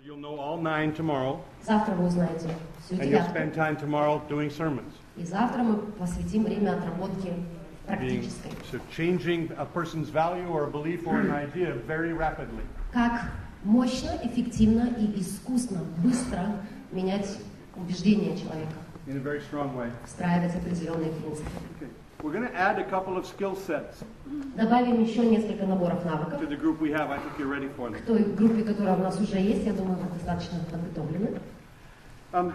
You'll know all 9 tomorrow. Завтра вы узнаете всю And you'll девятку. spend time tomorrow doing sermons. И завтра мы посвятим время отработке практической. So changing a person's value or a belief or an idea very rapidly. Как мощно, эффективно и искусно, быстро менять убеждения человека. In a very strong way. Встраивать определенные принципы. Okay. We're going to add a couple of skill sets Добавим еще несколько наборов навыков to the group we have. I think you're ready for them. к той группе, которая у нас уже есть. Я думаю, вы достаточно подготовлены. Let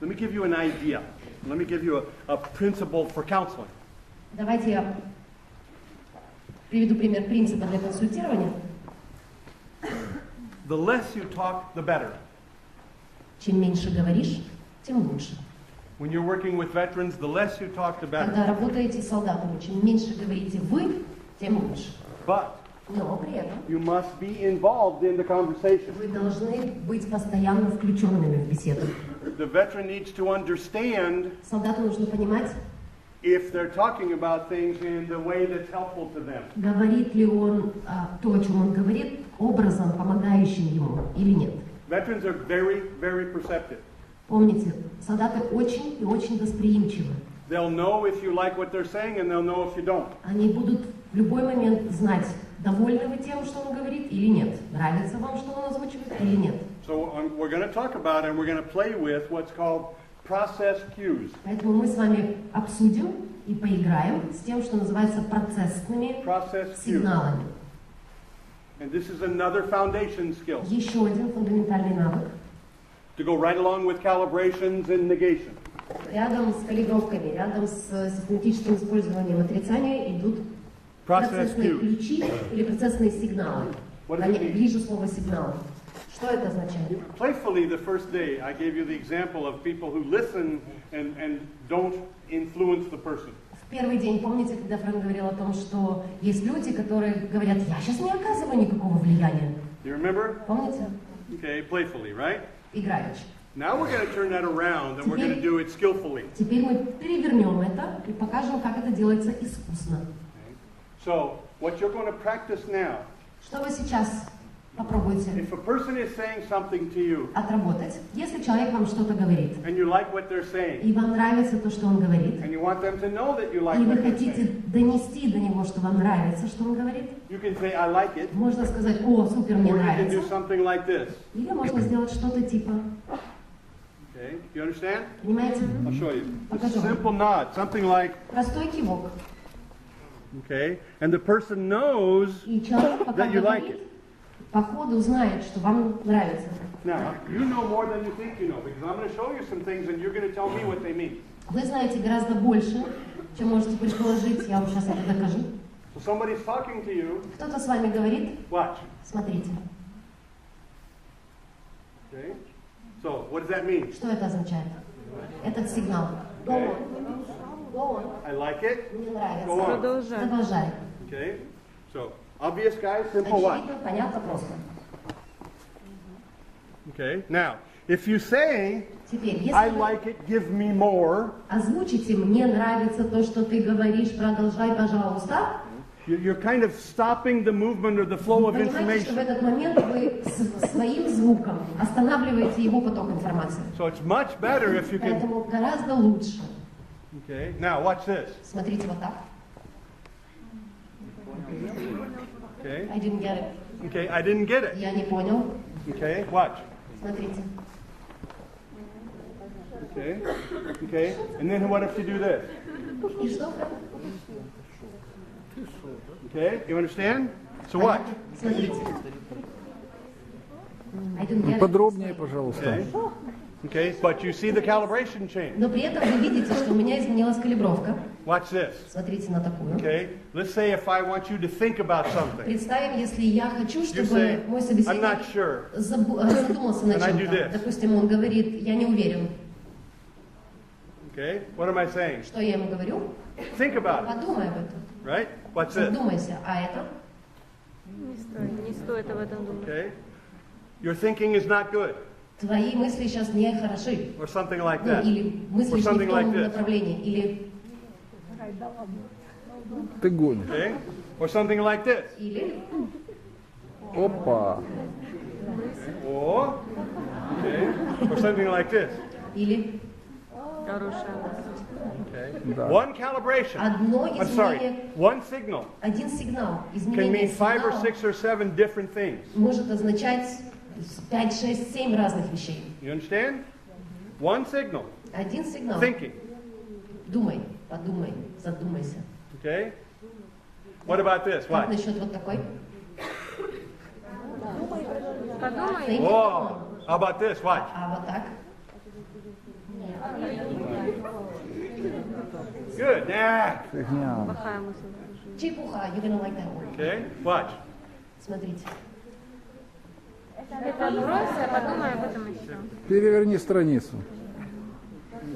me give you an idea. Let me give you a principle for counseling. Давайте я приведу пример принципа для консультирования. The less you talk, the better. Чем меньше говоришь, тем лучше. When you're working with veterans, the less you talk, the Когда better. работаете с солдатами, чем меньше говорите вы, тем лучше. But Но при этом you must be involved in the conversation. вы должны быть постоянно включенными в беседу. The veteran needs to understand Солдату нужно понимать, if they're talking about things in the way that's helpful to them. говорит ли он то, о чем он говорит, образом, помогающим ему или нет. Veterans are very, very perceptive. Помните, солдаты очень и очень восприимчивы. They'll know if you like what they're saying, and they'll know if you don't. Они будут в любой момент знать, довольны вы тем, что он говорит, или нет. Нравится вам, что он озвучивает, или нет. So we're going to talk about and we're going to play with what's called process cues. Поэтому мы с вами обсудим и поиграем с тем, что называется процессными Process cues. сигналами. And this is another foundation skill Еще один фундаментальный навык. to go right along with calibrations and negation. Рядом с калибровками, рядом с систематическим использованием отрицания идут Process процессные cues. ключи или процессные сигналы. What does Они it mean? ближе слова сигнал. Что это означает? Playfully, the first day, I gave you the example of people who listen and don't influence the person. В первый день, помните, когда Фрэнк говорил о том, что есть люди, которые говорят, я сейчас не оказываю никакого влияния. You remember? Помните? Okay, playfully, right? Играючи. Now we're going to turn that around and we're going to do it skillfully. Теперь мы перевернем это и покажем, как это делается искусно. So, what you're going to practice now, Что вы сейчас попробуйте if a person is saying something to you отработать, если человек вам что-то говорит, and you like what they're saying, и вам нравится то, что он говорит, and you want them to know that you like и вы what they're хотите saying, донести до него, что вам нравится, что он говорит, you can say, I like it, можно сказать, о, супер, мне or you can do нравится. something like this. Или можно сделать что-то типа, Okay, you understand? понимаете, I'll show you. A Покажу. simple nod, something like, простой кивок. okay, and the person knows И человек, пока that you like говорит, it. по ходу знает, что вам нравится. Now, you know more than you think you know, because I'm going to show you some things and you're going to tell me what they mean. Вы знаете гораздо больше, чем можете предположить, я вам сейчас это докажу. So somebody's talking to you, Кто-то с вами говорит, watch, смотрите. okay? So, what does that mean? Что это означает? Этот сигнал. Go on. Go on. I like it, Мне нравится. Go on. Продолжай. okay? So, obvious guys, simple watch. Очевидно, понятно, просто. Okay, now, if you say, Теперь, если I вы like it, give me more, озвучите, мне нравится то, что ты говоришь, продолжай, пожалуйста, you're kind of stopping the movement or the flow of понимаете, что в information. этот момент вы своим звуком останавливаете его поток информации. So it's much better if you can, Поэтому гораздо лучше. okay? Now, watch this, Смотрите вот так. okay? I didn't get it. Okay, I didn't get it. Я не понял. Okay, watch. Смотрите. Okay, okay, and then what if you do this? И что? Okay, you understand? So what? Смотрите. I didn't get it. Подробнее, пожалуйста. Okay, okay, but you see the calibration change. Но при этом вы видите, что у меня изменилась калибровка. Watch this. Смотрите на такую. Okay, let's say if I want you to think about something, Представим, если я хочу, you чтобы say, мой I'm собеседник not sure. задумался над And I do чем-то. this. Допустим, он говорит, я не уверен. Okay, what am I saying? Что я ему говорю? Think about it, Подумай об этом. right? What's this? Задумайся. А это? Не стоит об этом думать. Okay, your thinking is not good, Твои мысли сейчас не хороши. or something like Ну, that. или мыслишь Or не something в том like this. направлении. Или, Ты гонишь. Okay, or something like this. или. Опа. Or, okay, or something like this. Или Хорошая. Okay. Да. One calibration. одно I'm sorry. изменение, One signal один сигнал, can изменение mean 5 or сигнала 6 or 7 different things. может означать 5, 6, 7 разных вещей. You understand? One signal. Один сигнал. Thinking. Думай, подумай, задумайся. Okay. What about this? Как What? насчет вот такой? Подумай. Think Whoa. How about this? Watch. А вот так? Good. Nah. Фигня. Плохая мысль. Чепуха, you're gonna like that word. Okay. Watch. Смотрите. Это отбрось, а подумай об этом еще. Переверни страницу.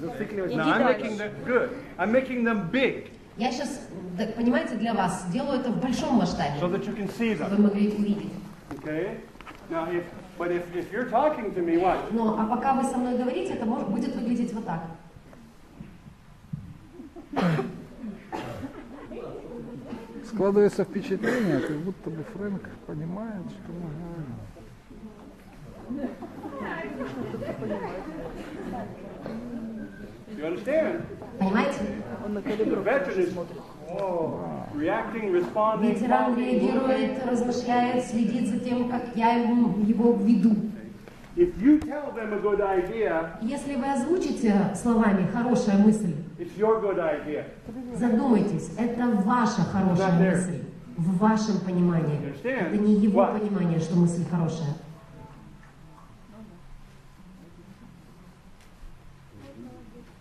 Now I'm making them good. I'm making them big Я сейчас, понимаете, для вас делаю это в большом масштабе, so that you can see чтобы them. вы могли увидеть. Okay. Now, if you're talking to me, watch. Но, а пока вы со мной говорите, это будет выглядеть вот так. Складывается впечатление, как будто бы Фрэнк понимает, что мы говорим. You understand? Понимаете? The veteran is reacting, responding. Ветеран реагирует, размышляет, следит за тем, как я его веду. If you tell them a good idea, Если вы озвучите словами «хорошая мысль», it's your good idea. задумайтесь, это ваша хорошая мысль, в вашем понимании. Это не его понимание, что мысль хорошая.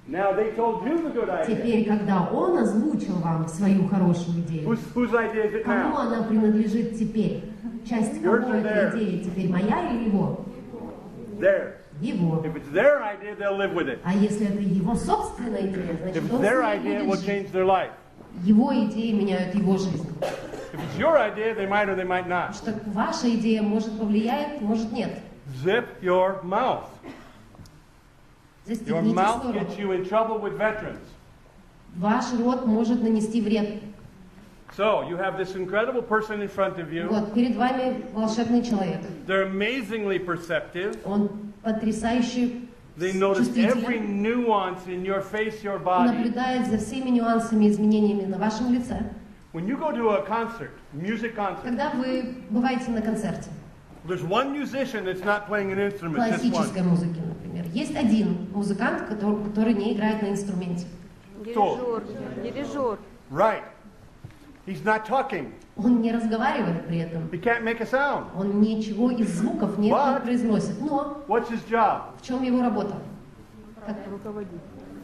Now they told you the good idea. Теперь, когда он озвучил вам свою хорошую идею, Whose idea is it кому now? она принадлежит теперь? Часть кого Yours or эта theirs? идея теперь, моя или его? Theirs. Его. If it's their idea, they'll live with it. А если это его собственная идея, If значит it's он their с ней idea, it will будет жить. change their life. Его идеи меняют его жизнь. If it's your idea, they might or they might not. Что ваша идея может повлияет, может нет. Zip your mouth. Your Застегните mouth сторону. gets you in trouble with veterans. Ваш рот может нанести вред. So you have this incredible person in front of you. Вот, перед вами волшебный человек. They're amazingly perceptive. Он потрясающе They notice every чувствителен, nuance in your face, your body. наблюдает за всеми нюансами и изменениями на вашем лице. When you go to a concert, music concert, Когда вы бываете на концерте there's one musician that's not playing an instrument, just one. классической музыки, например, есть один музыкант, который не играет на инструменте. Дирижер. Дирижер. Right. He's not talking. Он не разговаривает при этом. He can't make a sound. Он ничего из звуков не But- произносит. Но What's his job? в чем его работа? Как Руководитель.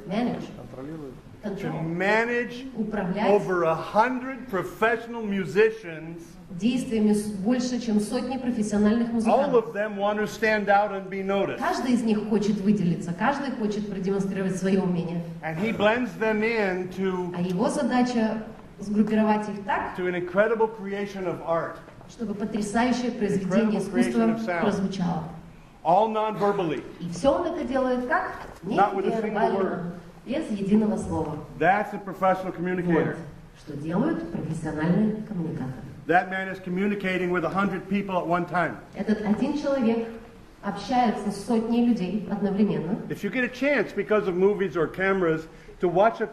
менедж, To контроль, manage управлять over 100 professional musicians. действиями больше, чем сотни профессиональных All музыкантов. of them want to stand out and be noticed. Каждый из них хочет выделиться, каждый хочет продемонстрировать свое умение. And he blends them into А его задача сгруппировать их так, an incredible creation of art, чтобы потрясающее произведение искусства прозвучало. all non-verbally. И все он это делает как? Not with a single Невербально, word. без единого слова. That's a professional communicator. Вот, что делают профессиональные коммуникаторы. That man is communicating with 100 people at one time. Этот один человек общается с сотней людей одновременно. If you get a chance because of movies or cameras to watch a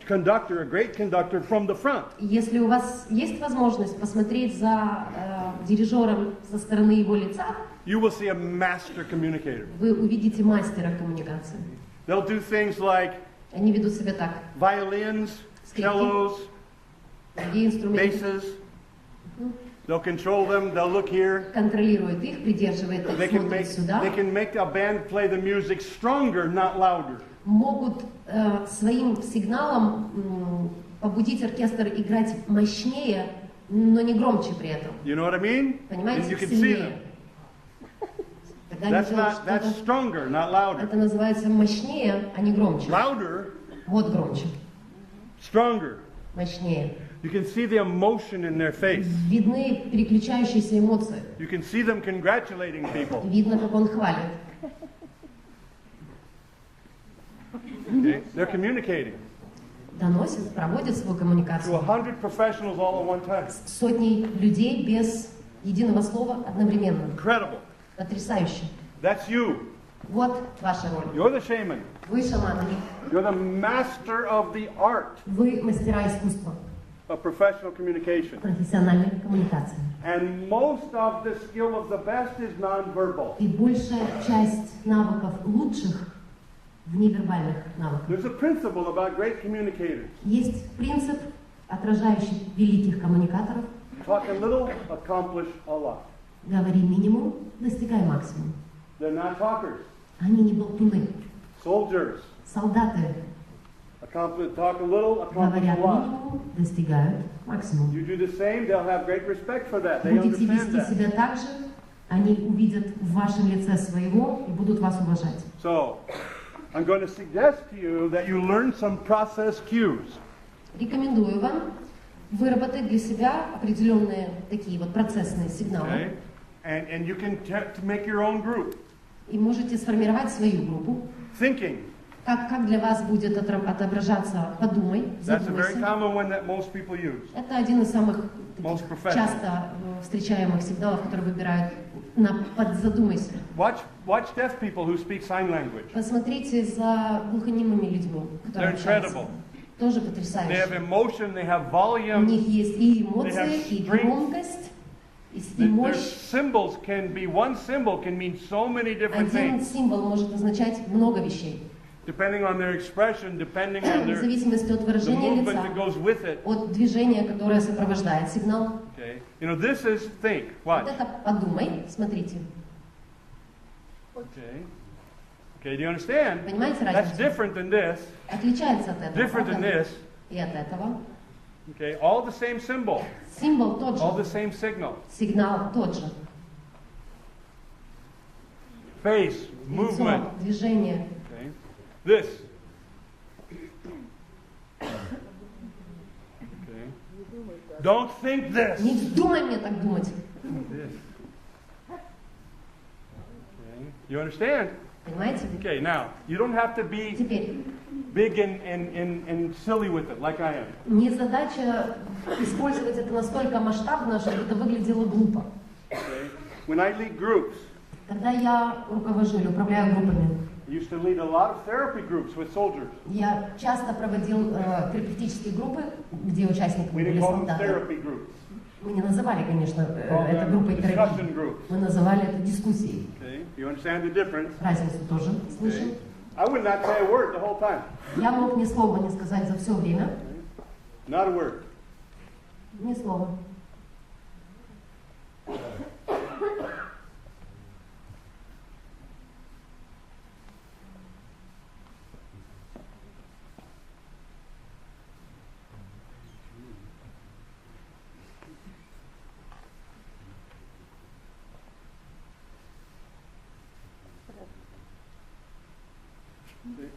conductor, a great conductor from the front, Если у вас есть возможность посмотреть за дирижером со стороны его лица, you will see a master communicator. вы увидите мастера коммуникации. They'll do things like Они ведут себя так. violins, Скрипки. cellos, Другие инструменты basses. They'll control them. They'll look here. контролирует их, придерживает их, They can смотрит сюда. make a band play the music stronger, not louder. Могут своим сигналом побудить оркестр играть мощнее, но не громче при этом. You know what I mean? And Понимаете, you can see them. сильнее. Когда они That's делают that's что-то, stronger, not louder. это называется мощнее, а не громче. Louder, Вот громче, stronger. мощнее. You can see the emotion in their face. Видны переключающиеся эмоции. You can see them congratulating people. Видно, как он хвалит. Okay? They're communicating Доносит, проводит свою to коммуникацию 100 professionals all at one time. с сотней людей без единого слова одновременно. Incredible. Потрясающе. That's you. Вот ваша роль. You're the shaman. Вы шаманы. You're the master of the art Вы мастера искусства, of professional communication. профессиональной коммуникации. And most of the skill of the best is nonverbal. И большая часть навыков лучших в невербальных навыках. There's a principle about great communicators. Есть принцип, отражающий великих коммуникаторов. Talk a little, accomplish a lot. Говори минимум, достигай максимум. They're not talkers. Они не болтуны. Soldiers. Солдаты Talk a little, accomplish говорят a lot. минимум, достигают максимум. You do the same, they'll have great respect for that. They Будете understand вести that. себя так же, они увидят в вашем лице своего и будут вас уважать. So, I'm going to suggest to you that you learn some process cues. Рекомендую вам выработать для себя определенные такие вот процессные сигналы. Okay? And you can to make your own group. И можете сформировать свою группу. Thinking. Как для вас будет отображаться «подумай», That's a very «задумайся». common one that most people use. Это один из самых Most professional. часто встречаемых сигналов, которые выбирают на «задумайся». Watch deaf people who speak sign language. Посмотрите за глухонемыми людьми, которые They're общаются. incredible. Тоже They have потрясающе. emotion, they have У volume. них есть и They эмоции, have и strength. громкость, и Their мощь. symbols can be, one symbol can mean so many different Один things. символ может означать много вещей. Depending on their expression, depending on В зависимости от the выражения movement лица, that goes with it. от движения, которое сопровождает сигнал. Okay. You know, this is think. Watch. Вот это «подумай», смотрите. Okay. Okay, do you understand? Понимаете That's разницу? different than this. Отличается от этого. Different than правда? this. И от этого. Okay, all the same symbol, Символ тот all the же, same signal. сигнал тот же. Face, movement. Лицо, движение. Okay. This. Okay. Don't think this. Не вздумай мне так думать. This. Okay. You understand? Понимаете? Okay, now, you don't have to be Теперь, big and silly with it like I am. не задача использовать это настолько масштабно, чтобы это выглядело глупо. Okay? When I lead groups, Когда я руковожу или управляю группами, I used to lead a lot of therapy groups with soldiers. я часто проводил терапевтические группы, где участниками We были didn't call them солдаты. therapy groups. Мы не называли, конечно, Call это them группой discussion терапии. groups. Мы называли это дискуссией. Okay? You understand the difference? Разницу тоже слышим. Okay? I would not say a word the whole time. Я мог ни слова не сказать за все время. Not a word. Ни слова.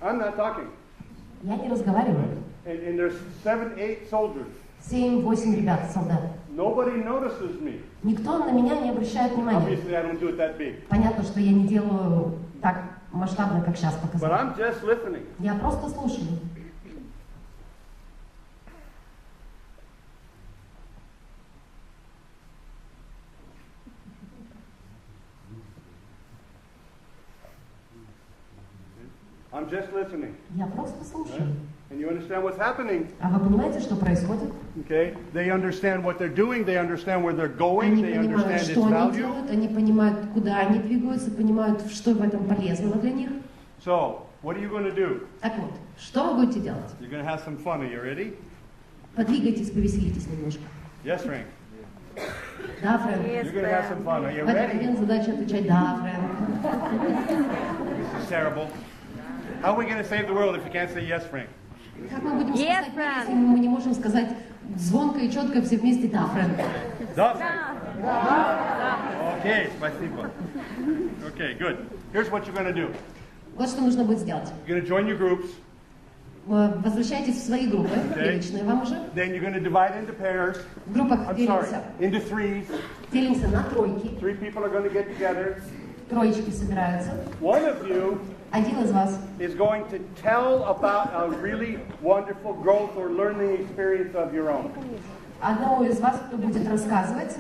I'm not talking. Я не разговариваю. And there's 7, 8 soldiers. 7-8 ребят, солдат. Nobody notices me. Никто на меня не обращает внимания. Obviously, I don't do it that big. Понятно, что я не делаю так масштабно, как сейчас But показал. I'm just listening. Я просто слушаю. I'm just listening. Я просто слушаю. And you understand what's happening. А вы понимаете, что происходит? Okay? They understand what they're doing. They understand where they're going. Они They понимают, understand its что они value. делают, они понимают, куда они двигаются, понимают, что в этом полезного для них. So, what are you going to do? Так вот, что вы будете делать? You're going to have some fun. Are you ready? Подвигайтесь, повеселитесь немножко. Yes, Frank. Да, Фрэнк? You're going to have some fun. Are you В этот ready? момент задача отвечать «да, Фрэнк». This is terrible. How are we going to save the world if you can't say yes, Frank? Как мы будем Yes, спасать мир, Фрэнк. если мы не можем сказать звонко и четко все вместе «да, Фрэнк». Да, Frank. Okay, спасибо. Okay, good. Here's what you're going to do. Вот что нужно будет сделать. You're going to join your groups. Возвращайтесь в свои группы, привычные вам уже. Then you're going to divide into pairs. В группах I'm sorry, делимся, into threes. делимся на тройки. 3 people are going to get together. Троечки собираются. One of you Один из вас is going to tell about a really wonderful growth or learning experience of your own. Одному из вас, кто будет рассказывать,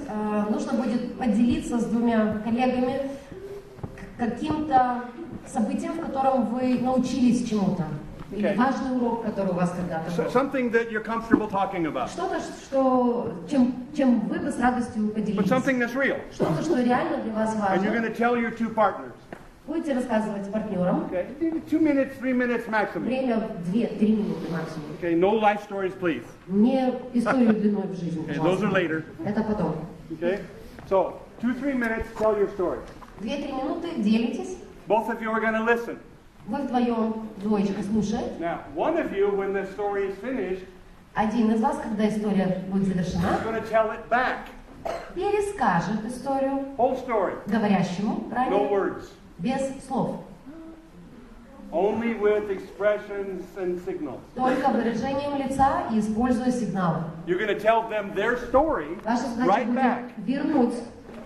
нужно будет поделиться с двумя коллегами каким-то событием, в котором вы научились чему-то. Или Okay. важный урок, который у вас когда-то был. Something that you're comfortable talking about. Что-то, чем вы бы с радостью But поделились. something that's real. Что-то, что реально для вас And you're going важно. to tell your two partners. Будете рассказывать партнерам. Okay? 2 minutes, 3 minutes maximum. Время 2-3 минуты максимум. Okay, no life stories, please. Не историю длиной в жизнь, Okay, those are пожалуйста. later. Это потом. Okay? So, 2-3 minutes, tell your story. 2-3 минуты делитесь. Both of you are going to listen. Вы вдвоем, двоечка, слушает. Now, one of you, when the story is finished, Один из вас, когда история будет is завершена, going to tell it back. перескажет историю Whole story. говорящему, No правильно? words. Без слов. Only with expressions and signals. Только выражением лица и используя сигналы. You're going to tell them their story Ваша задача right back. будет вернуть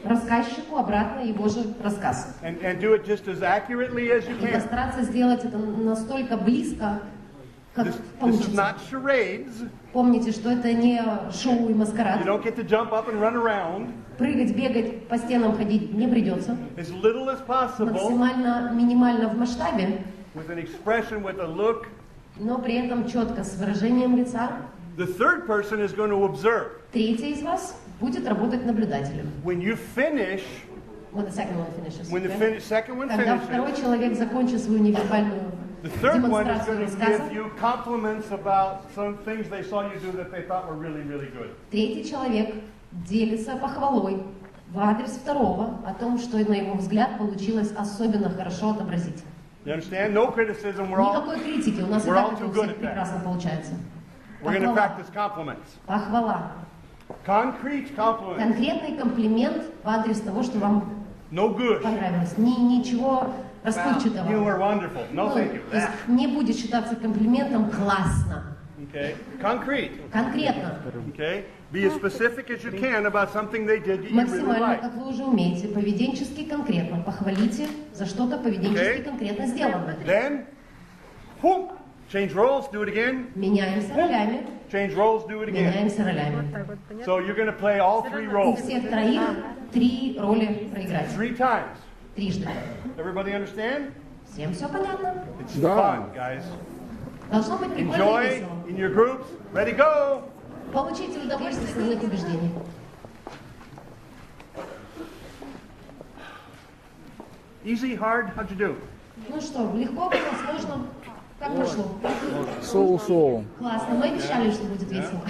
рассказчику обратно его же рассказ. And do it just as accurately as you И can. постараться сделать это настолько близко, как This is получится. not charades. Помните, что это не шоу и маскарад. You don't get to jump up and run around. Прыгать, бегать, по стенам ходить не придется. As little as possible, Максимально, минимально в масштабе, with an expression, with a look. но при этом четко, с выражением лица. The third person is going to observe. Третий из вас будет работать наблюдателем. When you finish, When the second one finishes. when the Okay? second one Когда второй finishes, человек закончит свою невербальную the third one is демонстрацию going to рассказа, give you compliments about some things they saw you do that they thought were really, really good. третий человек делится похвалой в адрес второго о том, что, на его взгляд, получилось особенно хорошо отобразить. You understand? No criticism. We're all Никакой критики, у нас и we're all так это too у good всех at that. прекрасно получается. we're going to Похвала. practice compliments. Похвала. Concrete compliments. Конкретный комплимент в адрес того, что вам No good. понравилось. Ничего You расплывчатого. are wonderful. No, Ну, thank you. то есть не будет считаться комплиментом «классно». Okay. Concrete. Конкретно. Okay. Be as specific as you can about something they did that you really Максимально, like. как вы уже умеете, поведенчески конкретно. Похвалите за что-то поведенчески Okay. конкретно сделанное. Then, whoop, change roles, do it again. Меняемся ролями. Change roles, do it again. Меняемся ролями. Так вот, понятно? So you're going to play all 3 У roles всех троих 3 роли проиграть. 3 times. Трижды. Everybody understand? Всем все понятно? It's Да. fun, guys. Должно быть прикольно и Enjoy весело. in your groups. Ready, go. Получите удовольствие своих убеждений. Easy, hard, how'd you do? Ну что, легко было, сложно? Как прошло? Соу-соу. Классно. Мы обещали, что будет весело.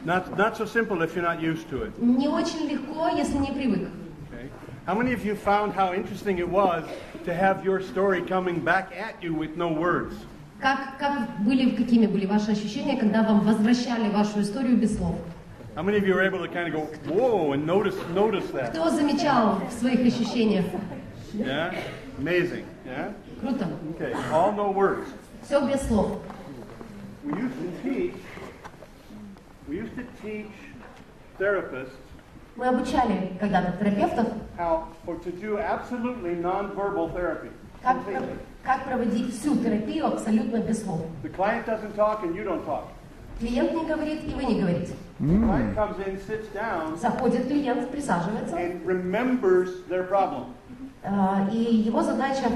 Not so simple if you're not used to it. Не очень легко, если не привык. Okay. How many of you found how interesting it was to have your story coming back at you with no words? Какими были ваши ощущения, когда вам возвращали вашу историю без слов? How many of you were able to kind of go, whoa, and notice that? Кто замечал в своих ощущениях? Yeah? Amazing. Yeah? Круто. Okay. All no words. Все без слов. We used to teach therapists Мы обучали когда-то терапевтов, to do absolutely non-verbal therapy. Completely. как проводить всю терапию абсолютно без слов. The client doesn't talk and you don't talk. Клиент не говорит, и вы не говорите. The client comes in, sits down, Заходит клиент, присаживается, and remembers their problem. и его задача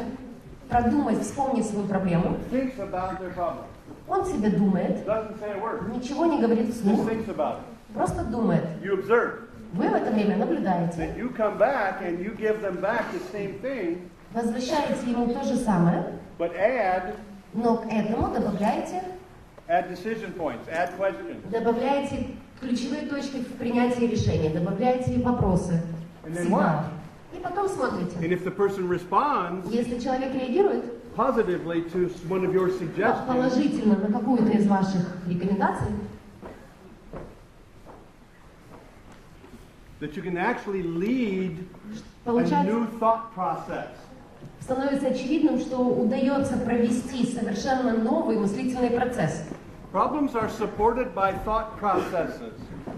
продумать, вспомнить свою проблему. Thinks about their problem. Он себе думает, Doesn't say a word. ничего не говорит Just вслух, thinks about it. просто думает. You observe. Вы в это время наблюдаете, Then you come back and you give them back the same thing, возвращаете ему то же самое, but add но к этому добавляете decision points, add questions. добавляете ключевые точки в принятии решения, добавляете вопросы, And then сигналы. what? И потом смотрите. And if the person responds Если человек реагирует positively to one of your suggestions, положительно на какую-то из ваших рекомендаций, that you can actually lead a получается, new thought process. становится очевидным, что удается провести совершенно новый мыслительный процесс. Problems are supported by thought processes.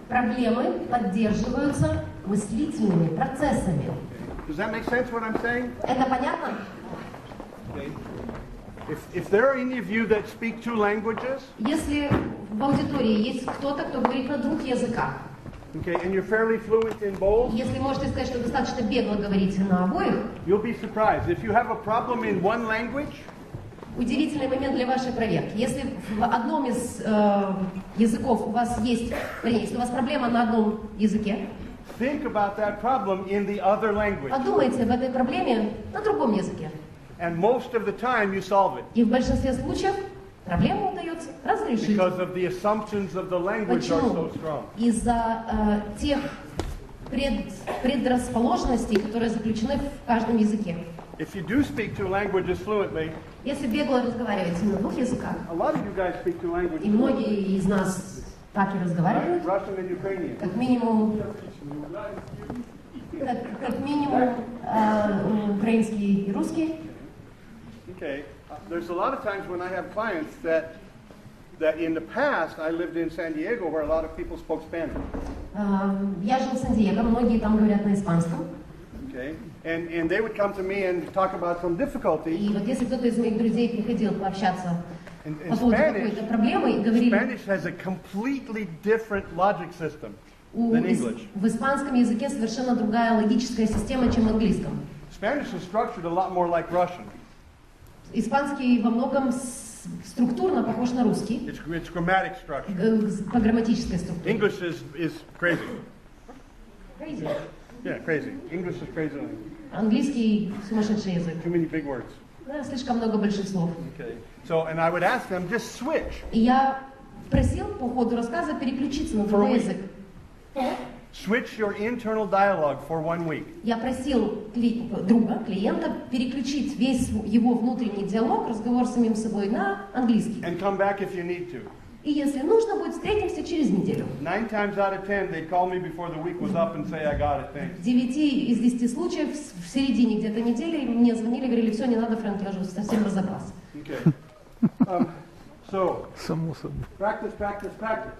Проблемы поддерживаются мыслительными процессами. Does that make sense what I'm saying? Это понятно? Okay. If there are any of you that speak 2 languages, Если в аудитории есть кто-то, кто говорит на 2 языках, Okay, and you're fairly fluent in both, Если можете сказать, что достаточно бегло говорите на обоих, you'll be surprised. If you have a problem in one language, удивительный момент для вашей проверки. Если в одном из языков у вас есть, если у вас проблема на одном языке, think about that problem in the other language. подумайте об этой проблеме на другом языке. And most of the time you solve it. И в большинстве случаев проблему удается разрешить. Because of the assumptions of the language are Почему? so strong. Из-за тех предрасположенностей, которые заключены в каждом языке. If you do speak two languages fluently, Если бегло разговариваете на двух языках, a lot of you guys speak two languages и многие из нас так и разговаривают, Russian and Ukrainian. как минимум украинский и русский. Okay. There's a lot of times when I have clients that in the past I lived in San Diego where a lot of people spoke Spanish. Я жил в Сан-Диего, многие там говорят на испанском. Okay. And they would come to me and talk about some difficulty. И вот если кто-то из моих друзей приходил пообщаться In по поводу какой-то проблемы и говорили, Spanish has a completely different logic system than English. в испанском языке совершенно другая логическая система, чем в английском. Spanish is structured a lot more like Russian. Испанский во многом структурно похож на русский, It's grammatic structure. по грамматической структуре. English is crazy. Crazy. Yeah, crazy. English is crazy. Английский сумасшедший язык. Too many big words. Да, слишком много больших слов. Okay. So, and I would ask them, just switch. И я просил по ходу рассказа переключиться на другой язык. Switch your internal dialogue for 1 week. Я просил друга, клиента, переключить весь его внутренний диалог, разговор с самим собой на английский. And come back if you need to. И если нужно будет, встретимся через неделю. 9 times out of 10, they'd call me before the week was up and say, I got it, thanks. В 9 из 10 случаев в середине где-то недели мне звонили, говорили, все, не надо, Фрэнк, я уже совсем разобрался. Okay. So, Само собой. practice, practice, practice.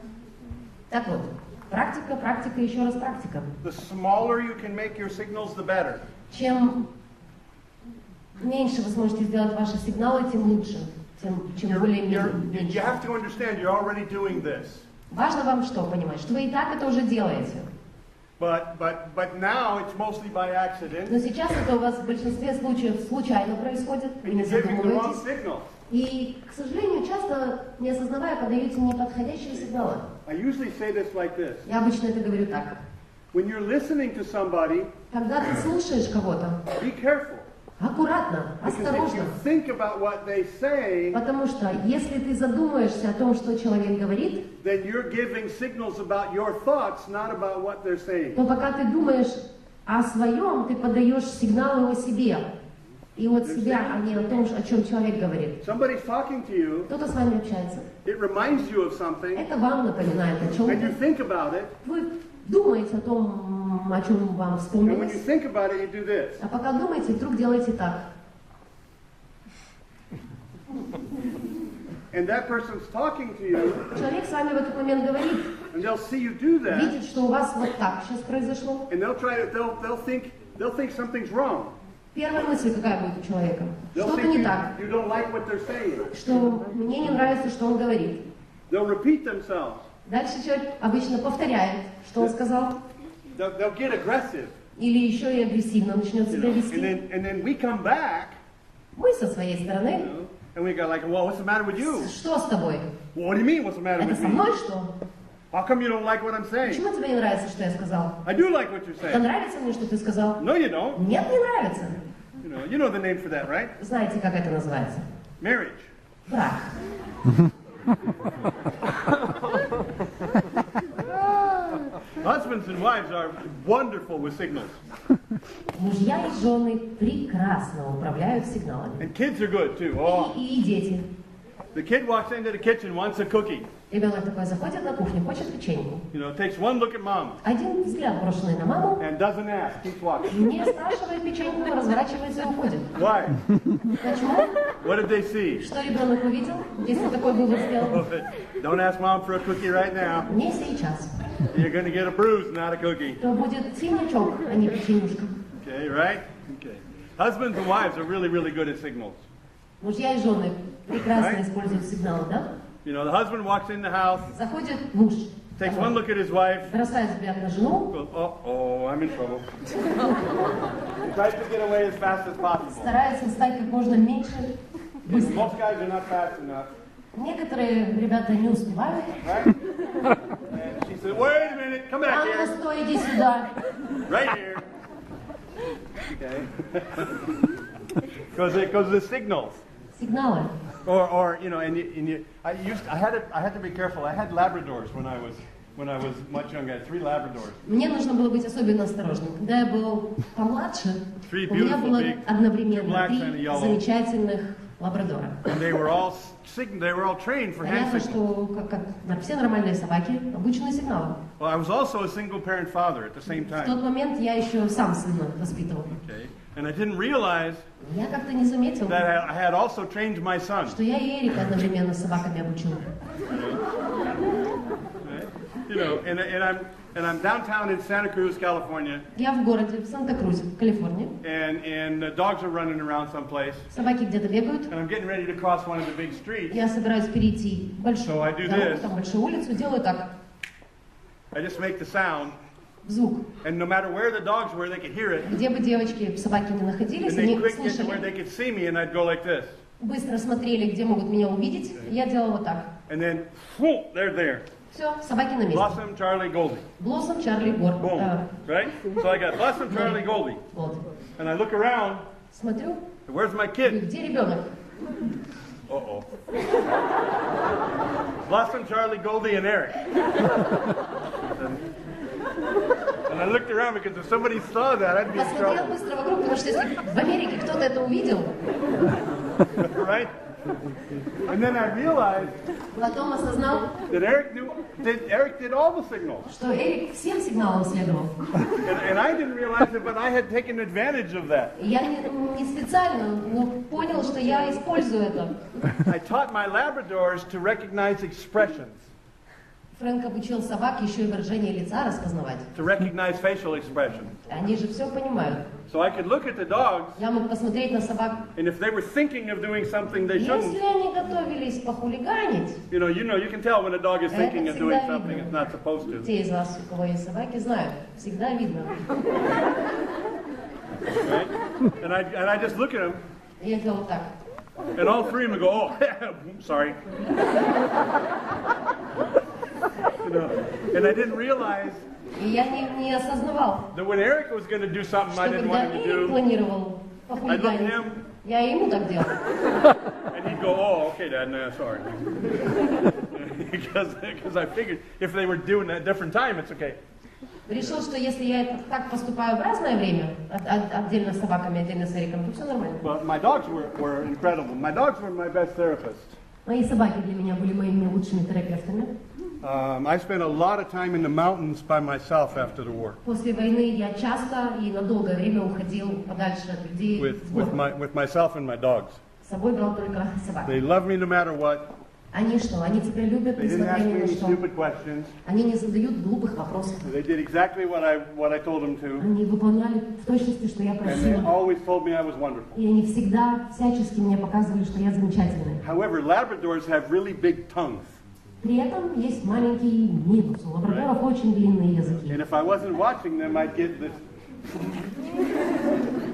Так вот, практика, практика, еще раз практика. The smaller you can make your signals, the better. Чем меньше вы сможете сделать ваши сигналы, тем лучше. Чем более You меньше. have to understand you're already doing this. Важно вам что понимать? Что вы и так это уже делаете. But now it's mostly by accident. Но сейчас это у вас в большинстве случаев случайно происходит, вы And не you're giving the wrong задумываетесь. signal. И, к сожалению, часто, не осознавая, подаете неподходящие сигналы. I usually say this like this. Я обычно это говорю так. When you're listening to somebody, Когда ты слушаешь кого-то, be careful. аккуратно, Because if осторожно. you think about what they say, Потому что если ты задумаешься о том, что человек говорит, then you're giving signals about your thoughts, not about what they're saying. то пока ты думаешь о своем, ты подаешь сигналы о себе. И от себя, а не о том, о чем человек говорит. Somebody's talking to you, Кто-то с вами общается. it reminds you of something, Это вам напоминает о and you чем-то. think about it, Вы думаете о том, о чем вам and when you вспомнилось. think about it, you do this. А пока думаете, вдруг делаете так. And that person's talking to you, Человек с вами в этот момент говорит, and they'll see you do that, видит, что у вас вот так сейчас произошло. and they'll think something's wrong. Первая мысль какая будет у человека? They'll Что-то think не так. you don't like what they're saying. Что мне не нравится, что он говорит. They'll repeat themselves. Дальше человек обычно повторяет, что он сказал. They'll get aggressive. Или еще и агрессивно начнет себя And вести. then we come back, Мы со своей стороны. and we go like, well, what's the matter with you? Что с тобой? Well, what do you mean, what's the matter Это with со me? мной что? How come you don't like what I'm saying? Почему тебе не нравится, что я сказал? I do like what you're Да saying. нравится мне, что ты сказал? No, you don't. Нет, не нравится. You know the name for that, right? Знаете, как это называется? Marriage. Брак. Husbands and wives are wonderful with signals. Мужья и жены прекрасно управляют сигналами. And kids are good too. Oh, И дети. the kid walks into the kitchen, wants a cookie. Ребенок такой заходит на кухню, хочет печеньку. Takes one look at mom Один взгляд, брошенный на маму, and doesn't ask, keeps walking. не спрашивает печеньку, разворачивается и уходит. Why? Почему? What did they see? Что ребенок увидел, если такой вывод сделал? Don't ask mom for a cookie right now. Не сейчас. You're going to get a bruise, not a cookie. То будет синячок, а не печенюшка. Okay, right? Okay. Husbands and wives are really, really good at signals. Мужья и жены прекрасно используют сигналы, да? The husband walks in the house, Заходит муж Takes one look at his wife. Бросает взгляд на жену. Goes, oh, I'm in trouble. Tries to get away as fast as possible. Старается стать как можно меньше. Быстро. Most guys are not fast enough. Некоторые ребята не успевают. Right? And she said, wait a minute, come back А ну, here. стой, иди сюда. Right here. Okay. Because the signals. Сигналы. Or you know, I had to be careful. I had Labradors when I was much younger. I had 3 Labradors. Мне нужно было быть особенно осторожным. Когда я был помладше, Three у меня beautiful было big, одновременно two blacks and a 3 yellow. замечательных лабрадора. And they were all trained for hand Понятно, signals. что как все нормальные собаки обучены сигналом. Well, I was also a single parent father at the same В time. тот момент я еще сам сына воспитывал. Okay. And I didn't realize Я как-то не заметил, that I had also trained my son. что я и Эрика одновременно собаками обучила. Right? You know, and I'm downtown in Santa Cruz, California, Я в городе, в Санта-Крузе, в Калифорнии. and the dogs are running around someplace, Собаки где-то бегают. and I'm getting ready to cross one of the big streets. Я собираюсь перейти большую So I do дорогу, this. там большую улицу, делаю так, I just make the sound, звук. and no matter where the dogs were, they could hear it. Где бы девочки, собаки не находились, And they они quick get to where they слышали, could see me, and I'd go like this. быстро смотрели, где могут меня увидеть. Я делала вот так. And then, whoop, they're there. Все, собаки на месте. Blossom, Charlie, Goldie. Блоссом, Чарли, Гор. Boom. Right? So I got Blossom, Charlie, Goldie. Вот. And I look around, Смотрю, where's my говорю, kid? где ребенок? Uh-oh. Blossom, Charlie, Goldie, and Eric. And I looked around because if somebody saw that, I'd be in Посмотрел trouble. быстро вокруг, потому что если в Америке кто-то это увидел, Right? And then I realized потом осознал, that Eric did all the signals. что Эрик всем сигналам следовал. And I didn't realize it, but I had taken advantage of that. И я не специально, но понял, что я использую это. I taught my Labradors to recognize expressions, Фрэнк обучил собак еще и выражение лица распознавать. to recognize facial expressions. Они же все понимают. So I could look at the dogs, Я мог посмотреть на собак. and if they were thinking of doing something they Если shouldn't, они готовились похулиганить, you can tell when a dog is Это thinking of doing всегда something видно. it's not supposed to. те из вас, у кого есть собаки, знают. Всегда видно. Right? And I just look at them, И я делал так. and all 3 of them go, oh, sorry. And I didn't realize И я не осознавал, that when Eric was going to do something I что didn't когда want him to Эрик do, планировал I'd look at похулиганить, him, я и ему так делал. and he'd go, oh, okay, Dad, no, sorry. because I figured if they were doing it at a different time, it's okay. Решил, что если я так поступаю в разное время, отдельно с собаками, отдельно с Эриком, то все нормально. But my dogs were incredible. My dogs were my best therapists. Мои собаки для меня были моими лучшими терапевтами. I spent a lot of time in the mountains by myself after the war После войны я часто и на долгое время уходил подальше от людей. with myself and my dogs. С собой брал только собак. They loved me no matter what. Они что? Они тебя любят, They didn't ask несмотря ни me на any что. stupid questions. Они не задают глупых вопросов. They did exactly what I told them to, Они выполняли в точности, что я and they просила. always told me I was wonderful. И они всегда всячески мне показывали, что я замечательная. However, Labradors have really big tongues. При этом есть маленький минус. У лабрадоров очень длинные языки. And if I wasn't watching them, I'd get this.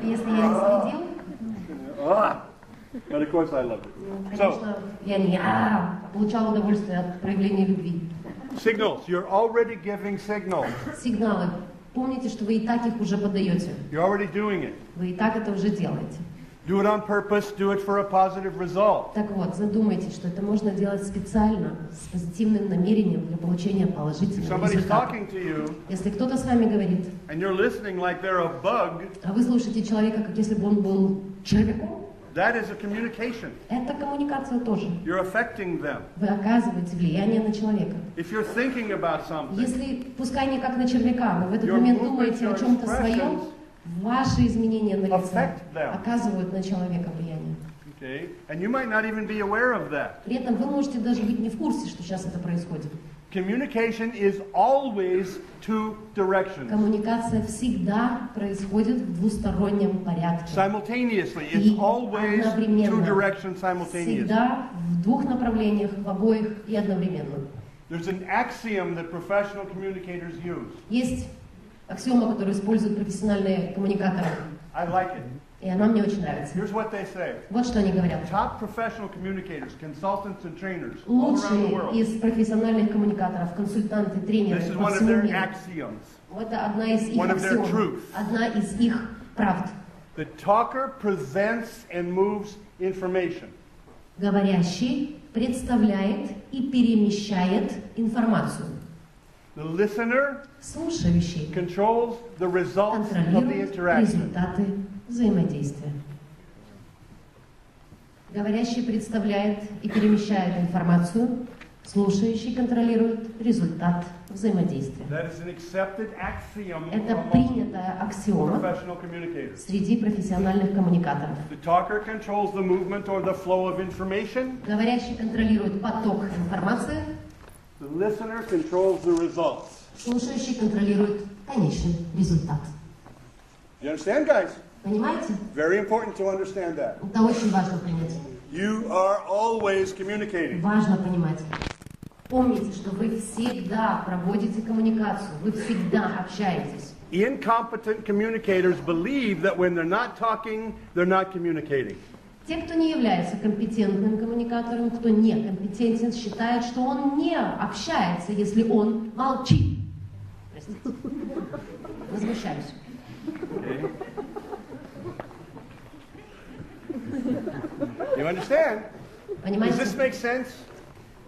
Если я не следил, But of course I loved it. So, конечно, я не получал удовольствие от проявления любви. signals. You're already giving signals. Сигналы. Помните, что вы и так их уже подаете. You're already doing it. Вы и так это уже делаете. Do it on purpose. Do it for a positive result. Так вот, задумайтесь, что это можно делать специально, с позитивным намерением для получения If положительного somebody's результата. talking to you Если кто-то с вами говорит, and you're listening like they're a bug, а вы слушаете человека, как если бы он был червяком, that is a communication. это коммуникация тоже. You're affecting them. Вы оказываете влияние на человека. If you're thinking about something, Если, пускай не как на червяка, но в этот Your момент movements, думаете о your чем-то своем, expressions ваши изменения на лице affect them. оказывают на человека влияние. okay, and you might not even be aware of that. При этом вы можете даже быть не в курсе, что сейчас это происходит. Communication is always two directions. Коммуникация всегда происходит в двустороннем порядке. Simultaneously. И It's always two одновременно. directions simultaneously. Всегда в двух направлениях, в обоих и одновременно. There's an axiom that professional communicators use. Есть аксиома, которую используют профессиональные коммуникаторы. I like it. И она мне очень нравится. Here's what they say. Вот что они говорят. Top professional communicators, consultants and trainers all around the Лучшие world. из профессиональных коммуникаторов, консультанты, тренеры This is по one of всему their миру. axioms. Это одна из их One of their аксиом, truths. одна из их правд. The talker presents and moves information. Говорящий представляет и перемещает информацию. The listener Слушающий controls the results of the контролирует interaction. результаты взаимодействия. Говорящий представляет и перемещает информацию, слушающий контролирует результат взаимодействия. That is an accepted axiom Это among принятая аксиома professional communicators. среди профессиональных коммуникаторов. The talker controls the movement or the flow of information. Говорящий контролирует поток информации, The listener controls the results. слушающий контролирует конечный результат. You understand, guys? Понимаете? Very important to understand that. Это очень важно понять. You are always communicating. Важно понимать. Помните, что вы всегда проводите коммуникацию, вы всегда общаетесь. Incompetent communicators believe that when they're not talking, they're not communicating. Те, кто не является компетентным коммуникатором, кто некомпетентен, считает, что он не общается, если он молчит. Простите. Возмущаюсь. Okay. You understand? Does Понимаете? this make sense?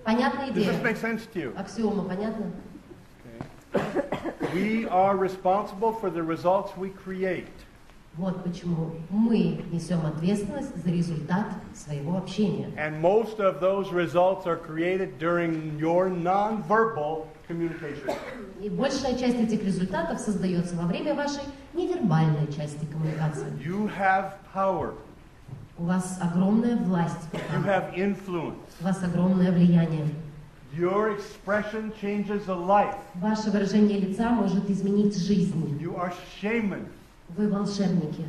Понятная Does this идея? make sense to you? Аксиома понятна? We are responsible for the results we create. Вот почему мы несем ответственность за результат своего общения. And most of those results are created during your non-verbal communication. И большая часть этих результатов создается во время вашей невербальной части коммуникации. You have power. У вас огромная власть, You have influence. у вас огромное влияние. Your expression changes a life. Ваше выражение лица может изменить жизнь. You are shaman. Вы волшебники.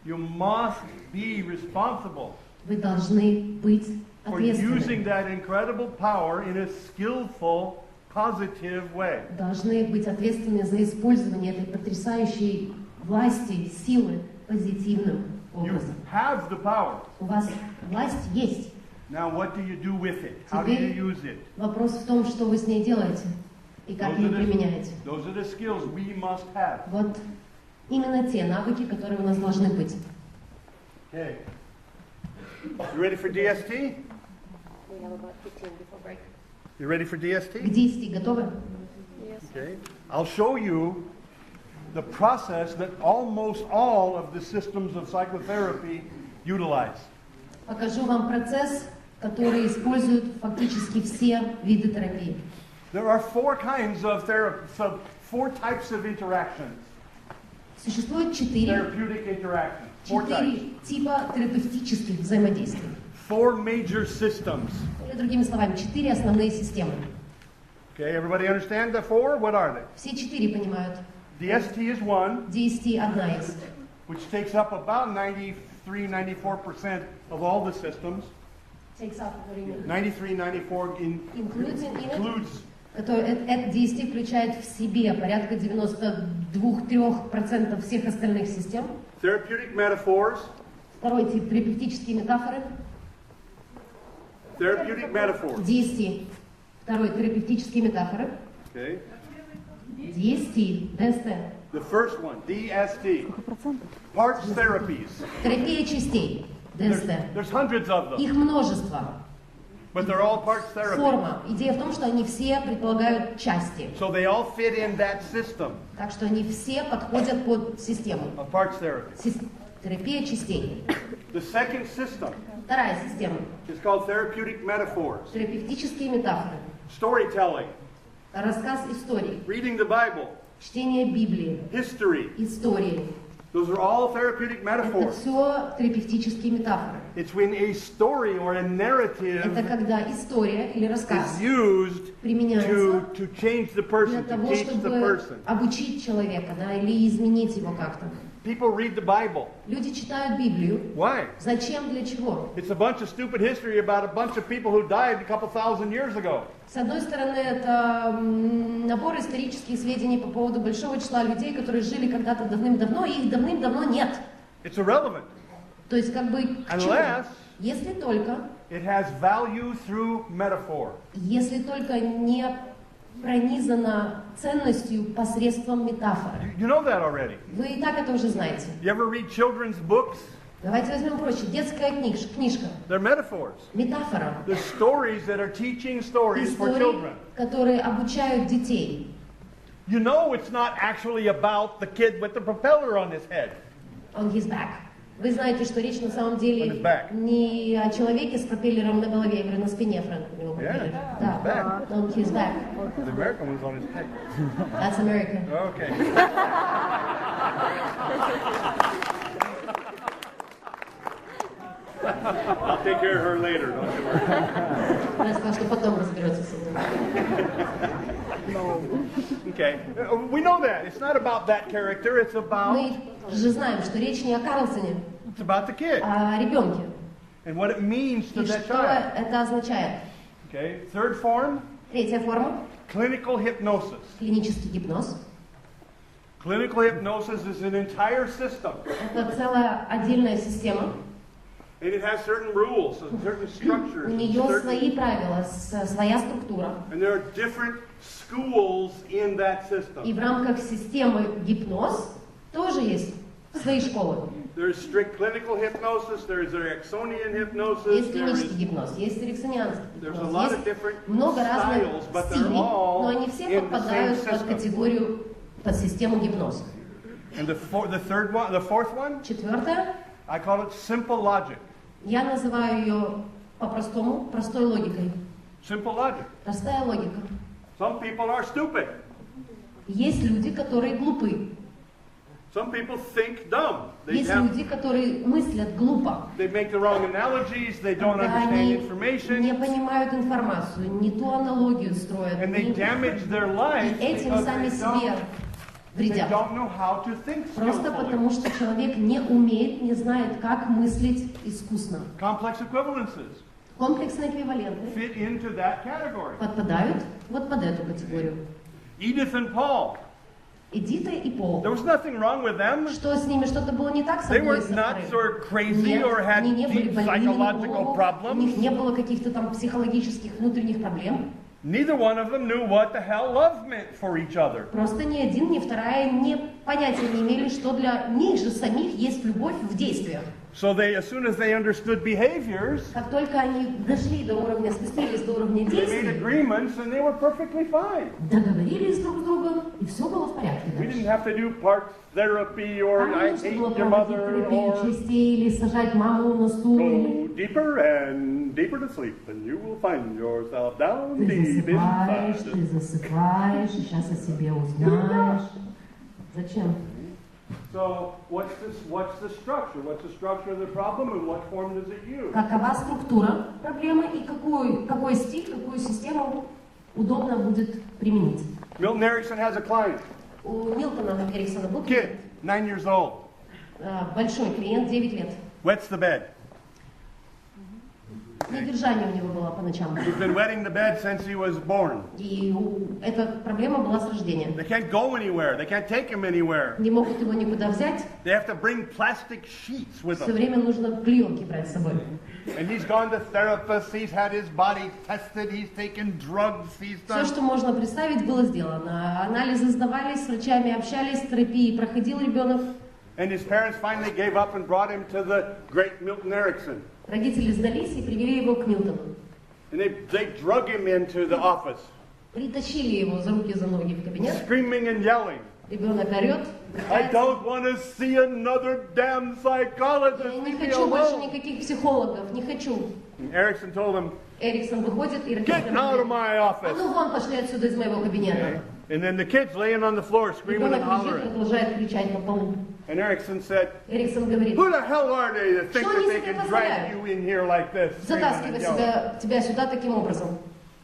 You must be responsible Вы должны быть for using ответственны. that incredible power in a skillful, positive way. Должны быть ответственны за использование этой потрясающей власти, силы позитивным You образом. have the power. У вас власть есть. Now what do you do with it? How do you Теперь use it? вопрос в том, что вы с ней делаете и как ее применяете. Those are the skills we must have. Вот именно те навыки, которые у нас должны быть. Okay. You ready for DST? You ready for К DST? 10 готовы? Okay. I'll show you the process that almost all of the systems of psychotherapy utilize. Покажу вам процесс, который используют фактически все виды терапии. There are four kinds of therapy, so four types of interactions. Существует четыре Therapeutic interactions. Four types. типа терапевтических взаимодействий. Four major systems. Или другими словами, 4 основные системы. Okay, everybody understand the four? What are they? Все 4 понимают. DST is one, DST одна из. which takes up about 93-94% of all the systems. Takes up, 93-94 includes in it. includes Это DST включает в себе порядка 92-3% всех остальных систем. therapeutic metaphors. Второй тип – терапевтические метафоры. Therapeutic metaphors. DST. Второй – терапевтические метафоры. Okay. DST. DST. The first one, DST. Parts therapies. Терапия частей. DST. There's hundreds of them, Их множество. but they're all parts therapy. Форма. Идея в том, что они все предполагают части. So they all fit in that system Так что они все подходят под систему. of parts therapy. Терапия частей. The second system Вторая система. is called therapeutic metaphors. Терапевтические метафоры. Storytelling, Рассказ историй. reading the Bible, Чтение Библии. history. Истории. Those are all therapeutic Это metaphors. все терапевтические метафоры. It's when a story or a Это narrative когда история или рассказ is used применяется to change the для person, to того, teach the чтобы person. обучить человека, да, или изменить его как-то. people read the Bible? Люди читают Библию. Why? Зачем, для чего? It's a bunch of stupid history about a bunch of people who died a couple thousand years ago. С одной стороны, это набор исторических сведений по поводу большого числа людей, которые жили когда-то давным-давно, и их давным-давно нет. It's irrelevant. То есть, как бы, к чему? Unless Если только it has value through metaphor. Если только не пронизано ценностью посредством метафоры. You know that already. Вы и так это уже знаете. You ever read children's books? Давайте возьмем проще. Детская книжка. They're metaphors. Метафора. They're stories that are teaching stories for Истории, children. которые обучают детей. You know it's not actually about the kid with the propeller on his head. On his back. Вы знаете, что речь на самом деле On his back. не о человеке с пропеллером на голове, я говорю, на спине, Фрэнк, у него пропеллер. Yeah, Да, back. on his back. The American one's on his head. That's America. Okay. I'll take care of her later, don't you worry. Она сказала, что потом разберется с этим. Okay. We know that. It's not about that character, it's about Мы же знаем, что речь не о Карлсоне, it's about the kid а о ребенке. and what it means to И that что child. это означает? Okay. Third form, Третья форма clinical hypnosis. – клинический гипноз. Clinical hypnosis is an entire system. Это целая отдельная система. And it has certain rules and certain structures. У нее свои правила, своя структура. And there are different schools in that system. И в рамках системы гипноз тоже есть свои школы. There's strict clinical hypnosis, there's Ericksonian hypnosis, Есть клинический гипноз, есть эриксонианский there's a гипноз, lot of есть different много разных styles, but they're стилей, all но они все in the подпадают same под system. категорию, под систему гипноза. And the fourth one, Четвертое, I call it simple logic. я называю ее по-простому, простой логикой. Simple logic. Простая логика. Some people are stupid. Есть люди, которые глупы. Some people think dumb. Есть люди, которые мыслят глупо. They make the wrong analogies, they don't Когда understand они не information, понимают информацию, не ту аналогию строят, and they damage their lives и этим because сами they себе вредят. don't know how to think Просто skillfully. потому, что человек не умеет, не знает, как мыслить искусно. Complex equivalences Комплексные эквиваленты fit into that category. подпадают вот под эту категорию. Edith and Paul, Эдита и Пол. there was nothing wrong with them. Что с ними? Что-то было не так с They одной и weren't со nuts второй? or crazy Нет, or had они не были deep больными на psychological голову, у problems. них не было каких-то там психологических внутренних проблем. Neither one of them knew what the hell love meant for each other. Просто ни один, ни вторая понятия не имели, что для них же самих есть любовь в действиях. So as soon as they understood behaviors, Как только они дошли до уровня, спустились до уровня they made действий, agreements and they were perfectly fine. договорились друг с другом, и все было в порядке We дальше. didn't have to do part therapy or Там I не нужно hate было your проводить mother терапию or частей или сажать маму на стул. go deeper and deeper to sleep and you will find yourself down Ты deep засыпаешь, inside. ты засыпаешь, и сейчас о себе узнаешь. Зачем? So what's the structure? What's the structure of the problem and what form does it use? Какова структура проблемы и какой стиль, какую систему удобно будет применить? Milton Erickson has a client, У Милтона Эриксона был kid, 9 years old, большой клиент, 9 лет. wets the bed. Недержание у него было по ночам. He's been wetting the bed since he was born. И эта проблема была с рождения. They can't go anywhere. They can't take him anywhere. Не могут его никуда взять, They have to bring plastic sheets with все them. время нужно клеенки брать с собой. And he's gone to therapists. He's had his body tested. He's taken drugs. He's Все, done. что можно представить, было сделано. Анализы сдавались, с врачами общались, терапии проходил ребенок. And his parents finally gave up and brought him to the great Milton Erickson. Родители сдались и привели его к Милтону. And they drug him into the office, Притащили его за руки, за ноги в кабинет. screaming and yelling. Ребенок орет. I don't want to see another damn psychologist. Я не Leave me хочу больше alone. никаких психологов, не хочу. And Erickson told him, Эриксон выходит и get out of my а office. ну вон, пошли отсюда из моего кабинета. And then the kid's laying on the floor screaming and Ребенок лежит, hollering. продолжает кричать на полу. And Erickson said, Эриксон говорит, who the hell are they that think Что that они they себе can drag позволяют? you in here like this? Screaming затаскивай and yelling. тебя сюда таким образом.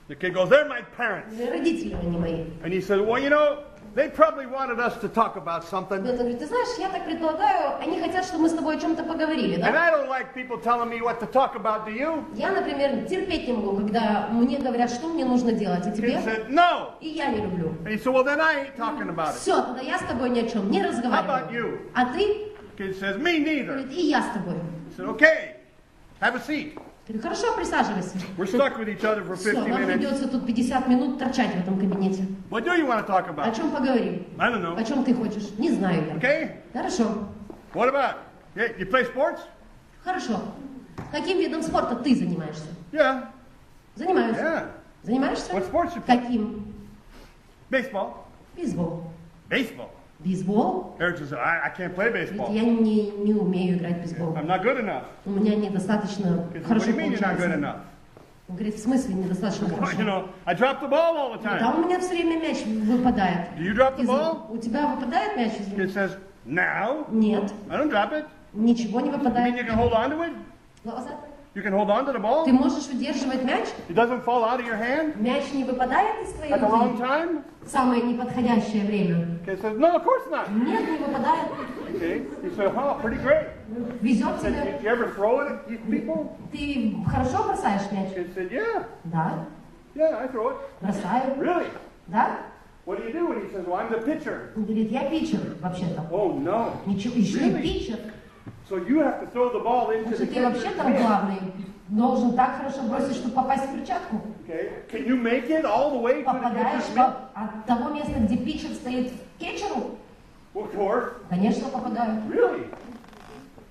The kid goes, they're my parents. Родители они мои. And he said, well, you know, They probably wanted us to talk about something. Милтон говорит, ты знаешь, я так предполагаю, они хотят, чтобы мы с тобой о чем-то поговорили, And да? I don't like people telling me what to talk about, do you? Я, например, терпеть не могу, когда мне говорят, что мне нужно делать, а He тебе? said, no. И я не люблю. And he said, well, then I ain't talking about it. Все, тогда я с тобой ни о чем не How about разговариваю. you? А ты? He says, me neither. Говорит, и я с тобой. He said, okay, have a seat. Говорю, хорошо, присаживайся. We're stuck with each other for Все, 50 нам minutes. придется тут 50 минут торчать в этом кабинете. What do you want to talk О about? чем поговорим? I don't know. О чем ты хочешь? Не знаю я. Okay? Хорошо. What about? Yeah, you play sports? Хорошо. Каким видом спорта ты занимаешься? Yeah. Занимаюсь. Yeah. Занимаешься? What sports you play? Каким? Baseball. Бейсбол. Baseball. Бейсбол? Eric says, I can't play Говорит, baseball. я не умею играть в бейсбол. I'm not good enough. У меня недостаточно He said, what do хорошо you mean you're not good получается. enough? Он говорит, в смысле недостаточно Well, хорошо? you know, I drop the ball all the Да, time. у меня все время мяч выпадает. Do you drop the Из- ball? У тебя выпадает мяч из It рук? says, now. Нет, I don't drop it. ничего не You mean you выпадает. can hold on to it? Что за- You can hold on to the ball? Ты можешь удерживать мяч? It doesn't fall out of your hand Мяч не выпадает из твоей at the wrong руки time? в самое неподходящее время? Okay, it says, no, of course not. Нет, не выпадает. Okay. He said, oh, pretty great. Везет Said, тебе. you ever throw it at these people? Ты хорошо бросаешь мяч? He said, yeah. Да. Yeah, I throw it. Бросаю. Really? Да? What do you do? And he says, well, I'm the pitcher. Он говорит, я питчер вообще-то. Oh, no. Ничего, еще и Really? питчер. So you have to throw the ball into the Значит, ты вообще catcher's там hand. главный. Должен так хорошо бросить, чтобы попасть в перчатку. Okay. Can you make it all the way to the Попадаешь catcher's mitt? от того места, где питчер стоит к кетчеру? Well, of course. Конечно, попадаю. Really?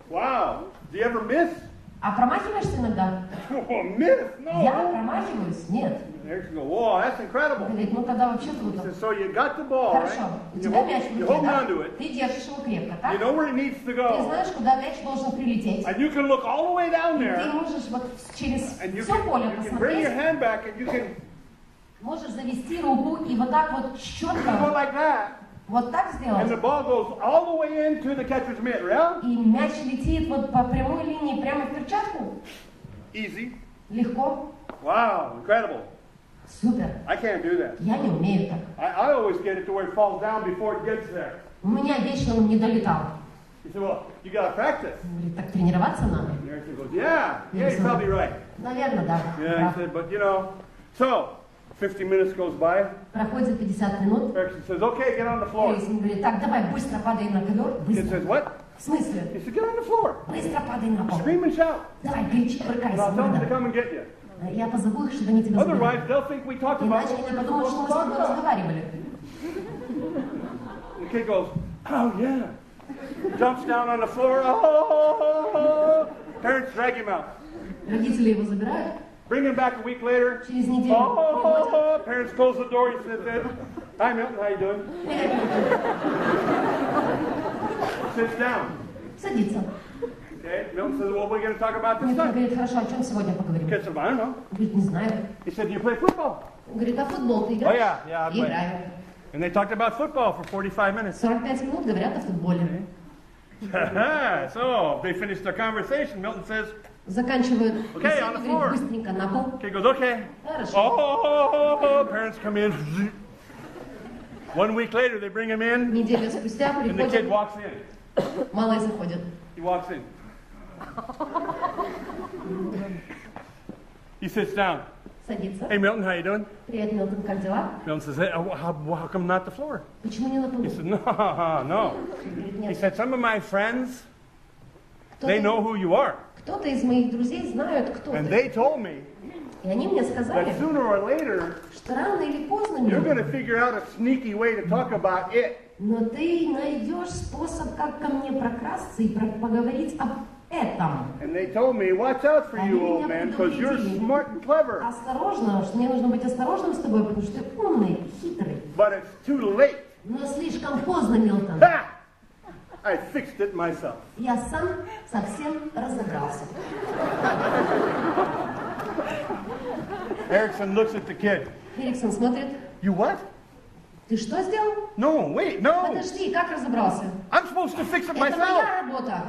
Wow. Do you ever miss? А промахиваешься иногда? Oh, miss? Я No. промахиваюсь? Нет. Eric goes, whoa, that's incredible. Он говорит, ну тогда вообще He круто. says, so you got the ball, Хорошо. right? У You тебя hold, мяч в you руке, hold да? on to it. Ты держишь его крепко, You так? know where it needs to Ты go. знаешь, куда мяч должен прилететь. And you can look all the way down Ты there. можешь вот через And you все can, поле you can bring your посмотреть, hand back and you can можешь завести руку и вот так вот go четко, like that. вот так And the сделать. ball goes all the way into the catcher's mitt, right? И мяч летит вот по прямой линии прямо в перчатку. Easy. Легко. Wow, incredible. Супер. I can't do that. Я не умею так. I always get it to where it falls down before it gets there. У меня вечно он не долетал. He said, well, you got to practice. Он говорит, так тренироваться надо. And Eric goes, yeah, you're probably right. Наверное, да. Yeah, Прав. he said, but you know, so 50 minutes goes by. Проходит 50 минут. Erickson says, okay, get on the floor. Эриксон говорит, так, давай, быстро падай на ковер. He Быстро. says, what? В смысле? He said, get on the floor. Быстро падай на пол. Scream and shout. Давай, кричи, And брыкайся. I'll tell them to надо. come and get you. Я позову их, чтобы они тебя забрали. Otherwise, they'll think we talked about Иначе what они we were подумают, что мы supposed с to тобой talk about. разговаривали. The kid goes, oh yeah. Jumps down on the floor. Oh, parents drag him out. Родители его забирают. Bring him back a week later. Через неделю приводят. Oh, parents close the door. He says, hi Milton, how you doing? Sits down. Садится. Okay. Milton says, well, what are we going to talk about this Милтон time? говорит, хорошо, о чем сегодня поговорим? Kid said, I don't know. Говорит, не знаю. He said, do you play football? Он говорит, а в футбол ты Oh играешь? yeah, I play. Играю. And they talked about football for 45 minutes. 45 минут говорят о футболе. So they finished their conversation. Milton says, Заканчивают Okay, беседу, on the говорит, floor. быстренько на пол. kid goes, okay. Хорошо. Oh, parents come in. 1 week later, they bring him in, Неделю спустя and the kid приходит, walks in. малый заходит. He walks in. He sits down. Садится. Hey, Milton, how you doing? Привет, Милтон, как дела? Milton says, hey, how come not the floor? Почему не на полу? He said, no, no. Говорит, He нет. said, some of my friends, they know who you are. Кто-то из моих друзей знают, кто And ты. they told me И они мне сказали, that sooner or later, что рано или поздно, you're Милтон, going to figure out a sneaky way to talk about it. но ты найдешь способ, как ко мне прокрасться и поговорить об этом. And they told me, watch out for you, old man, because you're smart and clever. Осторожно, что мне нужно быть осторожным с тобой, потому что ты умный, хитрый. But it's too late. Но слишком поздно, Милтон. Ha! I fixed it myself. Я сам совсем разобрался. Erickson looks at the kid. Эриксон смотрит. You what? Ты что сделал? No, wait, no. Подожди, как разобрался? I'm supposed to fix it Это моя myself. работа.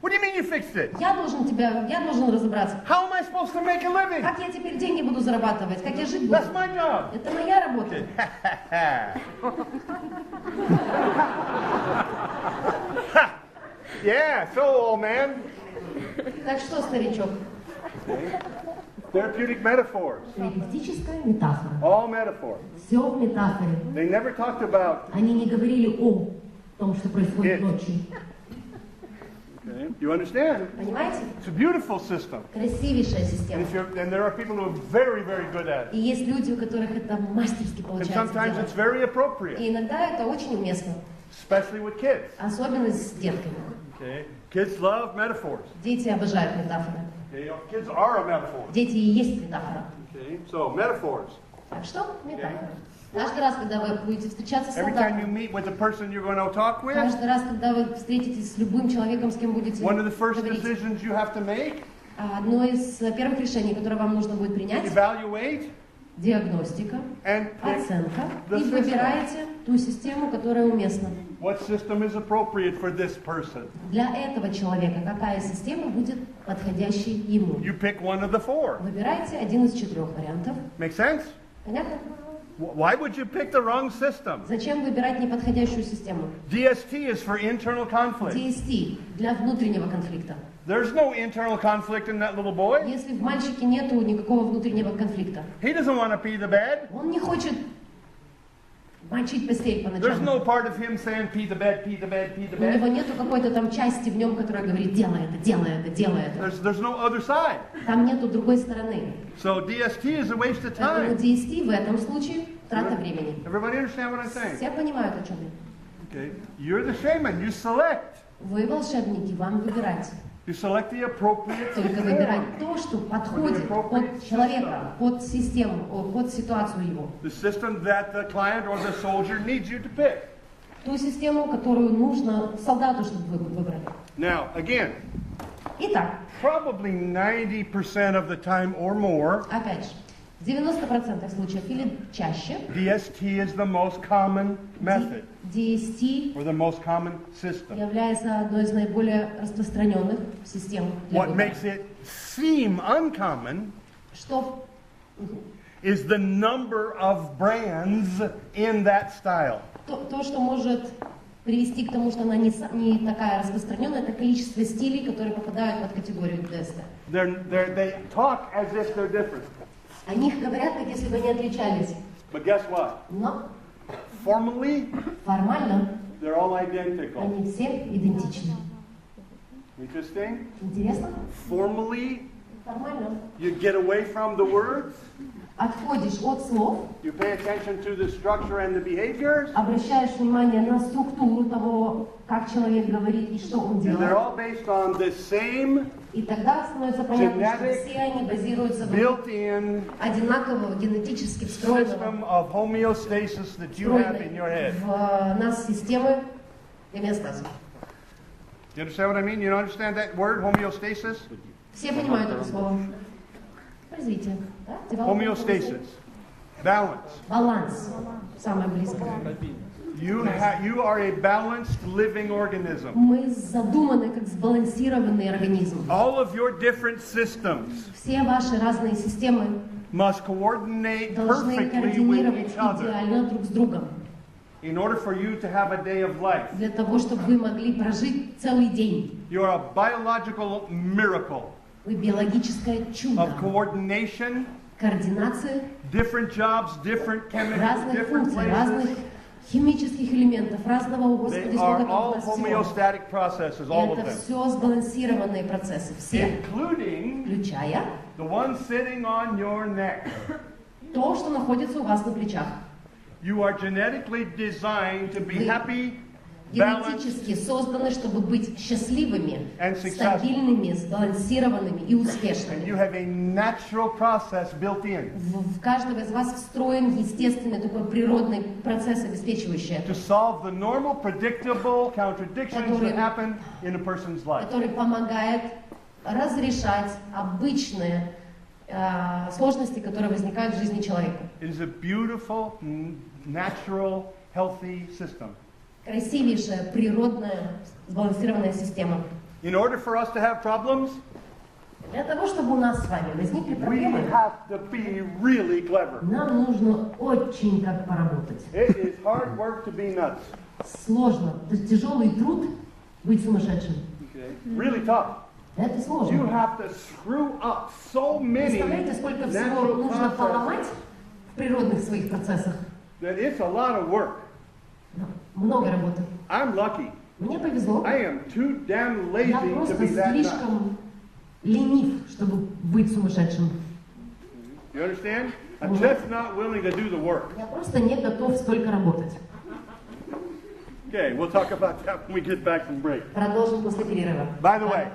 What do you mean you fixed it? Я должен разобраться. How am I supposed to make a living? Как я теперь деньги буду зарабатывать? Как я жить буду? That's my job. Это моя работа. Yeah, so old man. Так что, старичок? Therapeutic metaphors. Терапевтическая метафора. All metaphors. Все в метафоре. They never talked about. Они не говорили о том, что происходит ночью. Okay. You understand? Понимаете? It's a beautiful system. Красивейшая система. And there are people who are very, very good at it. И есть люди, у которых это мастерски And получается sometimes it's делать. very appropriate, И иногда это очень уместно. especially with kids. Особенно с детками. Okay. Kids love metaphors. Дети обожают метафоры. Okay. Kids are a metaphor. Дети и есть метафора. Okay. So metaphors. Так что метафора. Каждый раз, когда вы будете встречаться с Every time you солдатом, meet with the person you're going to talk with, каждый раз, когда вы встретитесь с любым человеком, с кем будете one of the first говорить, decisions you have to make, одно из первых решений, которое вам нужно будет принять, evaluate диагностика, and pick оценка, the и system. выбираете ту систему, которая уместна. What system is appropriate for this person? Для этого человека какая система будет подходящей ему. You pick one of the four. Выбирайте один из 4 вариантов. Make sense? Понятно? Why would you pick the wrong system? Зачем выбирать неподходящую систему? DST is for internal conflict. DST для внутреннего конфликта. There's no internal conflict in that little boy. Если в мальчике нету никакого внутреннего конфликта, He doesn't want to pee the bed. он не хочет мочить постель по There's ночам. no part of him saying pee the bed, pee the bed, pee the У него bed. нету какой-то там части в нем, которая говорит, делай это, делай это, делай это. There's no other side. Там нету другой стороны. So DST is a waste of Поэтому time. DST в этом случае трата времени. Everybody understand what I'm saying? Все понимают, о чем я. Okay. You're the shaman. You select. Вы волшебники, вам выбирать. You select the appropriate Только выбирать то, что подходит под человека, под систему, под ситуацию его. the system that the client or the soldier needs you to pick. Ту систему, которую нужно солдату, чтобы вы выбрали. Now, again, Итак, probably 90% of the time or more, опять же, в 90% случаев или чаще DST is the most common method DST or the most common system. является одной из наиболее распространенных систем для What выбора. makes it seem uncommon Что is the number of brands in that style. то, что может привести к тому, что она не такая распространенная, это количество стилей, которые попадают под категорию DST. They talk as if they're different. О них говорят, как если бы они отличались. But guess what? Но Formally, формально they're all identical. они все идентичны. Interesting? Интересно? Formally, Формально. you get away from the words, Отходишь от слов, you pay attention to the structure and the behaviors, обращаешь внимание на структуру того, как человек говорит и что он and they're делает. all based on the same И тогда становится понятно, что genetic, все они базируются в built-in одинакового генетически встроенного system of homeostasis that you have in your head. в нас системы гомеостаза. You understand what I mean? You understand that word, homeostasis? Все понимают это слово. Развитие. Да? Homeostasis. Balance. Баланс. Самое близкое. You are a balanced living organism. Мы задуманы как сбалансированный организм. All of your different systems Все ваши разные системы must coordinate должны perfectly with координировать each other идеально друг с другом. in order for you to have a day of life. Для того, чтобы вы могли прожить целый день. You are a biological miracle Вы биологическое чудо. of coordination, Координация different jobs, different chemicals, разных different функций, разных places. химических элементов, разного, They Господи, are сколько там у all нас всего. homeostatic processes, all of Это them, все сбалансированные процессы, все, including включая the one sitting on your neck. то, что находится у вас на плечах. You are genetically designed to be Вы happy, balanced, Генетически созданы, чтобы быть счастливыми, And successful. стабильными, сбалансированными и and успешными. you have a natural process built in В каждого из вас встроен естественный такой природный процесс, обеспечивающий to это, solve the normal, predictable contradictions Который- that happen in a person's life. который помогает разрешать обычные сложности, которые возникают в жизни человека. It is a beautiful, natural, healthy system. Красивейшая, природная, сбалансированная система. In order for us to have problems, Для того, чтобы у нас с вами возникли we проблемы, have to be really clever. нам нужно очень как поработать. It is hard work to be nuts. Сложно, это тяжелый труд быть сумасшедшим. Okay? Really tough. Это You сложно. have to screw up so many Представляете, сколько всего natural нужно processes поломать в природных своих процессах? that it's a lot of work. Много работы. I'm lucky. Мне повезло. I am too damn Я lazy to просто be that nuts. слишком ленив, чтобы быть сумасшедшим. You understand? I'm just not willing to do the work. Я просто не готов столько работать. Okay, we'll talk about that when we get back from break. Продолжим после перерыва. By the way,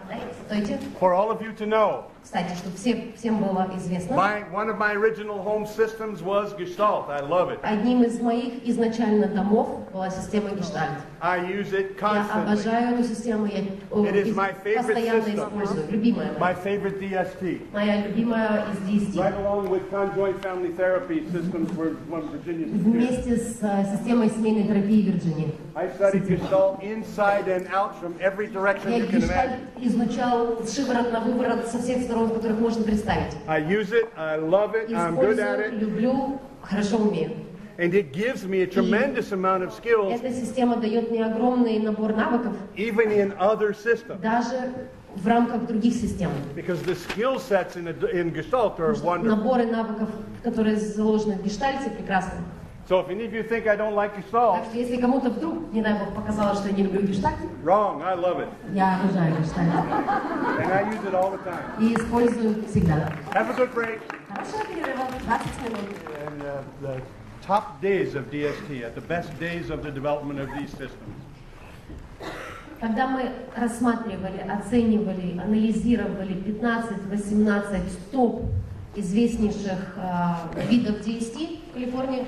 Стойте. for all of you to know, Кстати, чтобы всем было известно, one of my original home systems was Gestalt. I love it. одним из моих изначально домов была система Гештальт. I use it Я constantly. обожаю эту систему, я It is my favorite постоянно system. использую. Любимая My моя. favorite DST. Моя любимая из 10. Right along with conjoint family therapy systems were one of Virginia's. Вместе с системой семейной терапии Вирджинии. I studied Gestalt inside and out from every direction Я you can Гештальт imagine. изучал с шиворот на выворот со всех сторон, которых можно представить. I use it, I love it, I'm good at Использую, it, люблю, хорошо умею. and it gives me a tremendous amount of skills Эта система дает мне огромный набор навыков, even in other systems. даже в рамках других систем. Because the skill sets in Gestalt are Потому что wonderful. наборы навыков, которые заложены в Гештальте, прекрасны. So if any of you think I don't like Так Gestalt, что если кому-то вдруг, не дай бог, показалось, что я не люблю Гештальт, wrong, I love it. я обожаю Гештальт And I use it all the time. и использую всегда. Have a good break. Хорошего перерыва, 20 минут. And the top days of DST, at the best days of the development of these systems. Когда мы рассматривали, оценивали, анализировали 15-18 топ известнейших видов DST в Калифорнии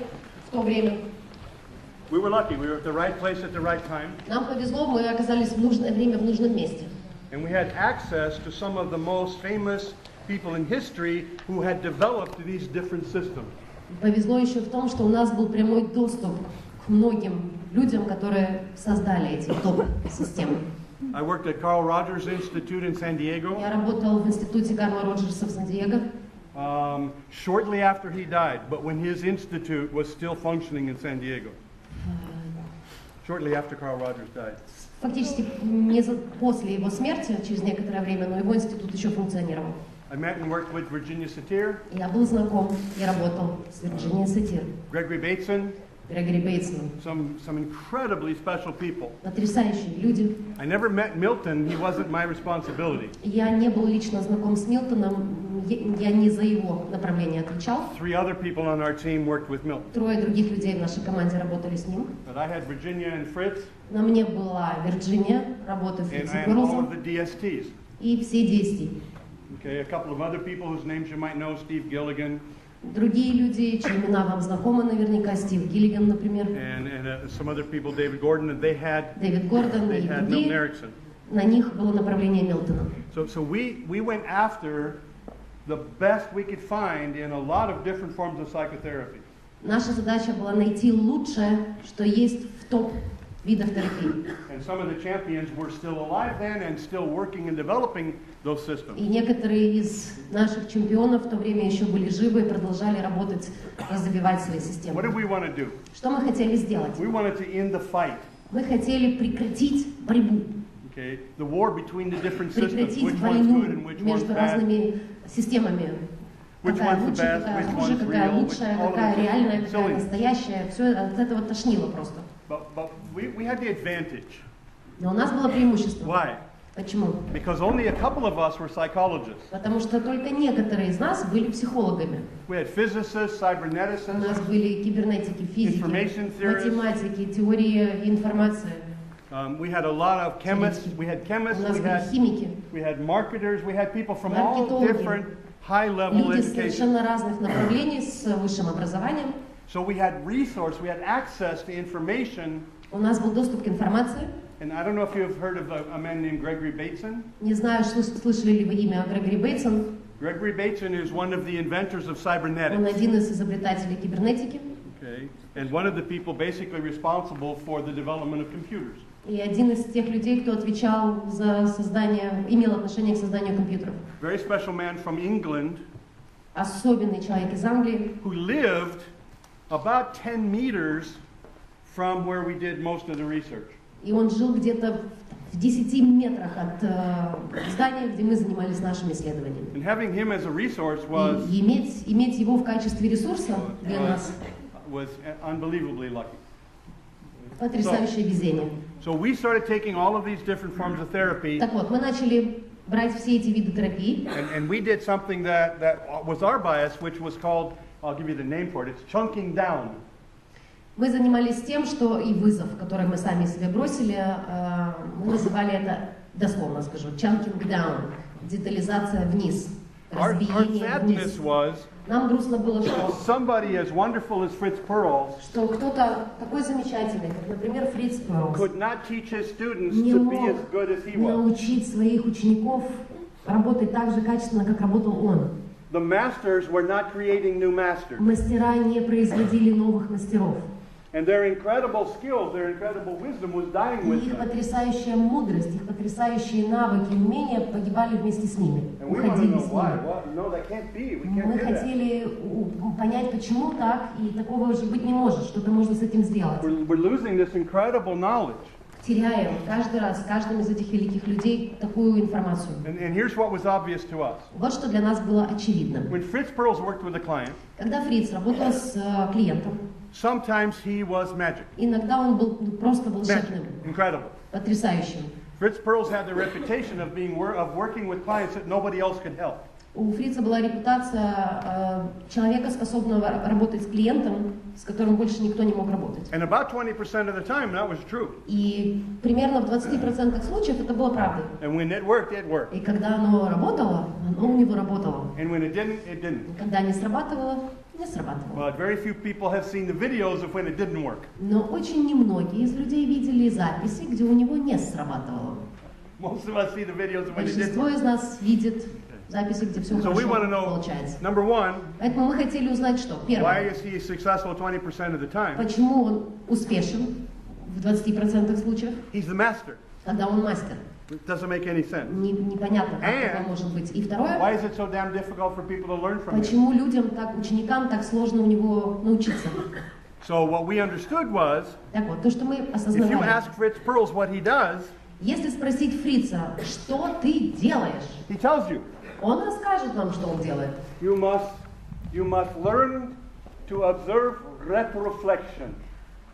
в то время, We were lucky. We were at the right place at the right time. нам повезло, мы оказались в нужное время в нужном месте. And we had access to some of the most famous people in history who had developed these different systems. Повезло еще в том, что у нас был прямой доступ к многим людям, которые создали эти топ-системы. I worked at Carl Rogers Institute in San Diego. Я работал в институте Карла Роджерса в Сан-Диего. Shortly after he died, but when his institute was still functioning in San Diego. Shortly after Carl Rogers died. Фактически после его смерти, через некоторое время, но его институт еще функционировал. I met and worked with Virginia Satir, Я был знаком и работал с Вирджинией Сатир, Gregory Bateson, Грегори Бейтсоном. some incredibly special people. Потрясающие люди. I never met Milton. He wasn't my responsibility. Я не был лично знаком с Милтоном, я не за его направление отвечал. 3 other people on our team worked with Milton. 3 других людей в нашей команде работали с ним. But I had Virginia and Fritz На мне была Вирджиния, работа and Фритца all of Горлза the DSTs. и все DST. Okay, a couple of other people whose names you might know, Steve Gilligan, Другие люди, чьи имена вам знакомы наверняка, Стив Гиллиган, например, and some other people, David Gordon, and they had Дэвид Гордон и Milton другие. Erickson. На них было направление Милтона. So we went after the best we could find in a lot of different forms of psychotherapy. Наша задача была найти лучшее, что есть в топ видах терапии. And some of the champions were still alive then and still working and developing those systems. И некоторые из наших чемпионов в то время еще были живы и продолжали работать, развивать свои What системы. did we want to do? Что мы хотели сделать? We wanted to end the fight. Мы хотели прекратить борьбу, Okay, the war between the different systems, прекратить which one's войну good and which one's между bad, разными системами. which Какая one's the лучше, best, какая which хуже, one's какая real, which лучшая, all of какая it. реальная, какая Silly. настоящая. Все от этого тошнило просто. But we had the advantage. Но у нас было преимущество. Why? Почему? Because only a couple of us were psychologists. Потому что только некоторые из нас были психологами. We had physicists, У нас cyberneticists, были кибернетики, физики, Information theorists. математики, теории информации. we had a lot of chemists. We had У chemists. нас We были had химики, marketers. We had people from all Маркетологи. different high-level люди education. совершенно разных направлений с высшим образованием. So we had resource. We had access to information. У нас был доступ к информации. And I don't know if you have heard of a man named Gregory Bateson. Не знаю, слышали ли вы имя Грегори Бейтсон. Gregory Bateson is one of the inventors of Он cybernetics. один из изобретателей кибернетики. Okay, and one of the people basically responsible for the development of computers. И один из тех людей, кто отвечал за создание, имел отношение к созданию компьютеров. Very special man from England Особенный человек из Англии, who lived about 10 meters from where we did most of the research. и он жил где-то в 10 метрах от здания, где мы занимались нашими исследованиями. And having him as a resource was И иметь его в качестве ресурса для нас was unbelievably lucky. потрясающее везение. So we started taking all of these different forms of therapy, Так вот, мы начали брать все эти виды терапии, and we did something that was our bias, which was called, I'll give you the name for it, it's chunking down. мы занимались тем, что и вызов, который мы сами себе бросили, мы называли это, дословно скажу, chunking down, детализация вниз, Our разбиение sadness вниз. was Нам грустно было, somebody as wonderful as Fritz Perls что кто-то такой замечательный, как, например, Фриц Перлс, could not teach his students не to be мог as good as he was. научить своих учеников работать так же качественно, как работал он. The masters were not creating new masters. Мастера не производили новых мастеров. And their incredible skills, their incredible wisdom was dying И with их them. потрясающая мудрость, их потрясающие навыки, умения погибали вместе с ними, And we want to уходили know с why. ними. What? No, that can't be. We Мы can't do that. хотели понять, почему так, и такого же быть не может, что-то можно с этим сделать. We're losing this incredible knowledge. Теряем каждый раз, каждым из этих великих людей такую информацию. And here's what was obvious to us. Вот что для нас было очевидным. When Fritz Perls worked with a client, Когда Фриц работал с клиентом, sometimes he was magic. иногда он был просто волшебным, Magic. Incredible. потрясающим. Fritz Perls had the reputation of working with clients that nobody else could help. У Фрица была репутация человека, способного работать с клиентом, с которым больше никто не мог работать. And about 20% of the time, that was true. И примерно в 20% случаев это было правдой. And when it worked, it worked. И когда оно работало, оно у него работало. And when it didn't, it didn't. И когда не срабатывало, не срабатывало. But very few people have seen the videos of when it didn't work. Но очень немногие из людей видели записи, где у него не срабатывало. Most of us see the videos of when it didn't Большинство work. из нас видит записи, где все So we want to хорошо know, получается. number one, Поэтому мы хотели узнать, что why первое, is he successful 20% of the time? почему он успешен в 20% случаев, He's the master. когда он мастер. It doesn't make any sense. Непонятно, как это может быть. И второе, Why is it so damn difficult for people to learn from him? почему людям, ученикам так сложно у него научиться. So what we understood was, Так вот, то, что мы if you осознавали, ask Fritz Perls what he does, если спросить Фрица, что ты делаешь, he tells you. он расскажет вам, что он делает. You must learn to observe retroflexion.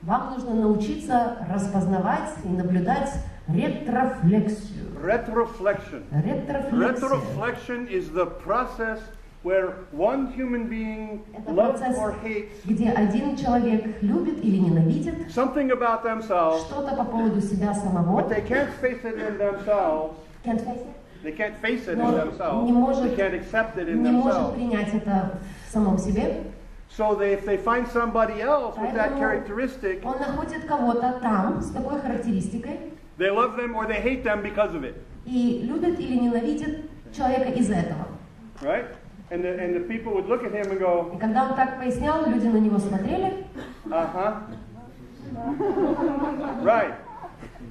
Вам нужно научиться распознавать и наблюдать ретрофлексию. Retroflexion. Ретрофлексия. Retroflexion is the process where one human being Это loves процесс, or hates где один человек любит или ненавидит something about themselves, что-то по поводу себя самого. but they can't face it in themselves. Can't face it. They can't face it Но in themselves. не может- They can't accept it in Не может themselves. принять это в самом себе. So if they find somebody else with that Поэтому characteristic, он находит кого-то там с такой характеристикой they love them or they hate them because of it, и любит или ненавидит человека из-за этого. right? And the people would look at him and go, И когда он так пояснял, люди на него смотрели, uh-huh, right.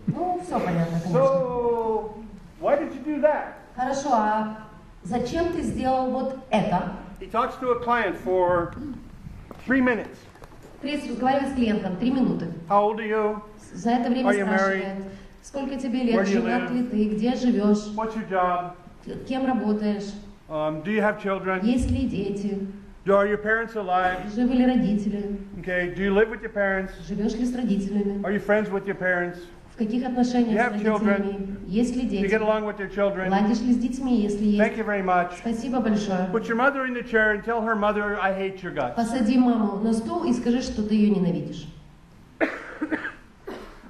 ну, все понятно, конечно. So why did you do that? Хорошо, а зачем ты сделал вот это? He talks to a client for 3 minutes. Фриц разговаривает с клиентом 3 минуты. How old are you? За это время Are you спрашивает, married? сколько тебе Where лет, do you женат live? ли ты, где живешь, What's your job? кем работаешь, Do you have children? есть ли дети, Are your parents alive? живы ли родители, Okay. Do you live with your parents? живешь ли с родителями, Are you friends with your parents? в каких отношениях You с have родителями, есть ли Do you дети, get along with your children? ладишь ли с детьми, если Thank есть. you very much. Спасибо большое. Put your mother in the chair and tell her mother, I hate your guts. Посади маму на стул и скажи, что ты ее ненавидишь.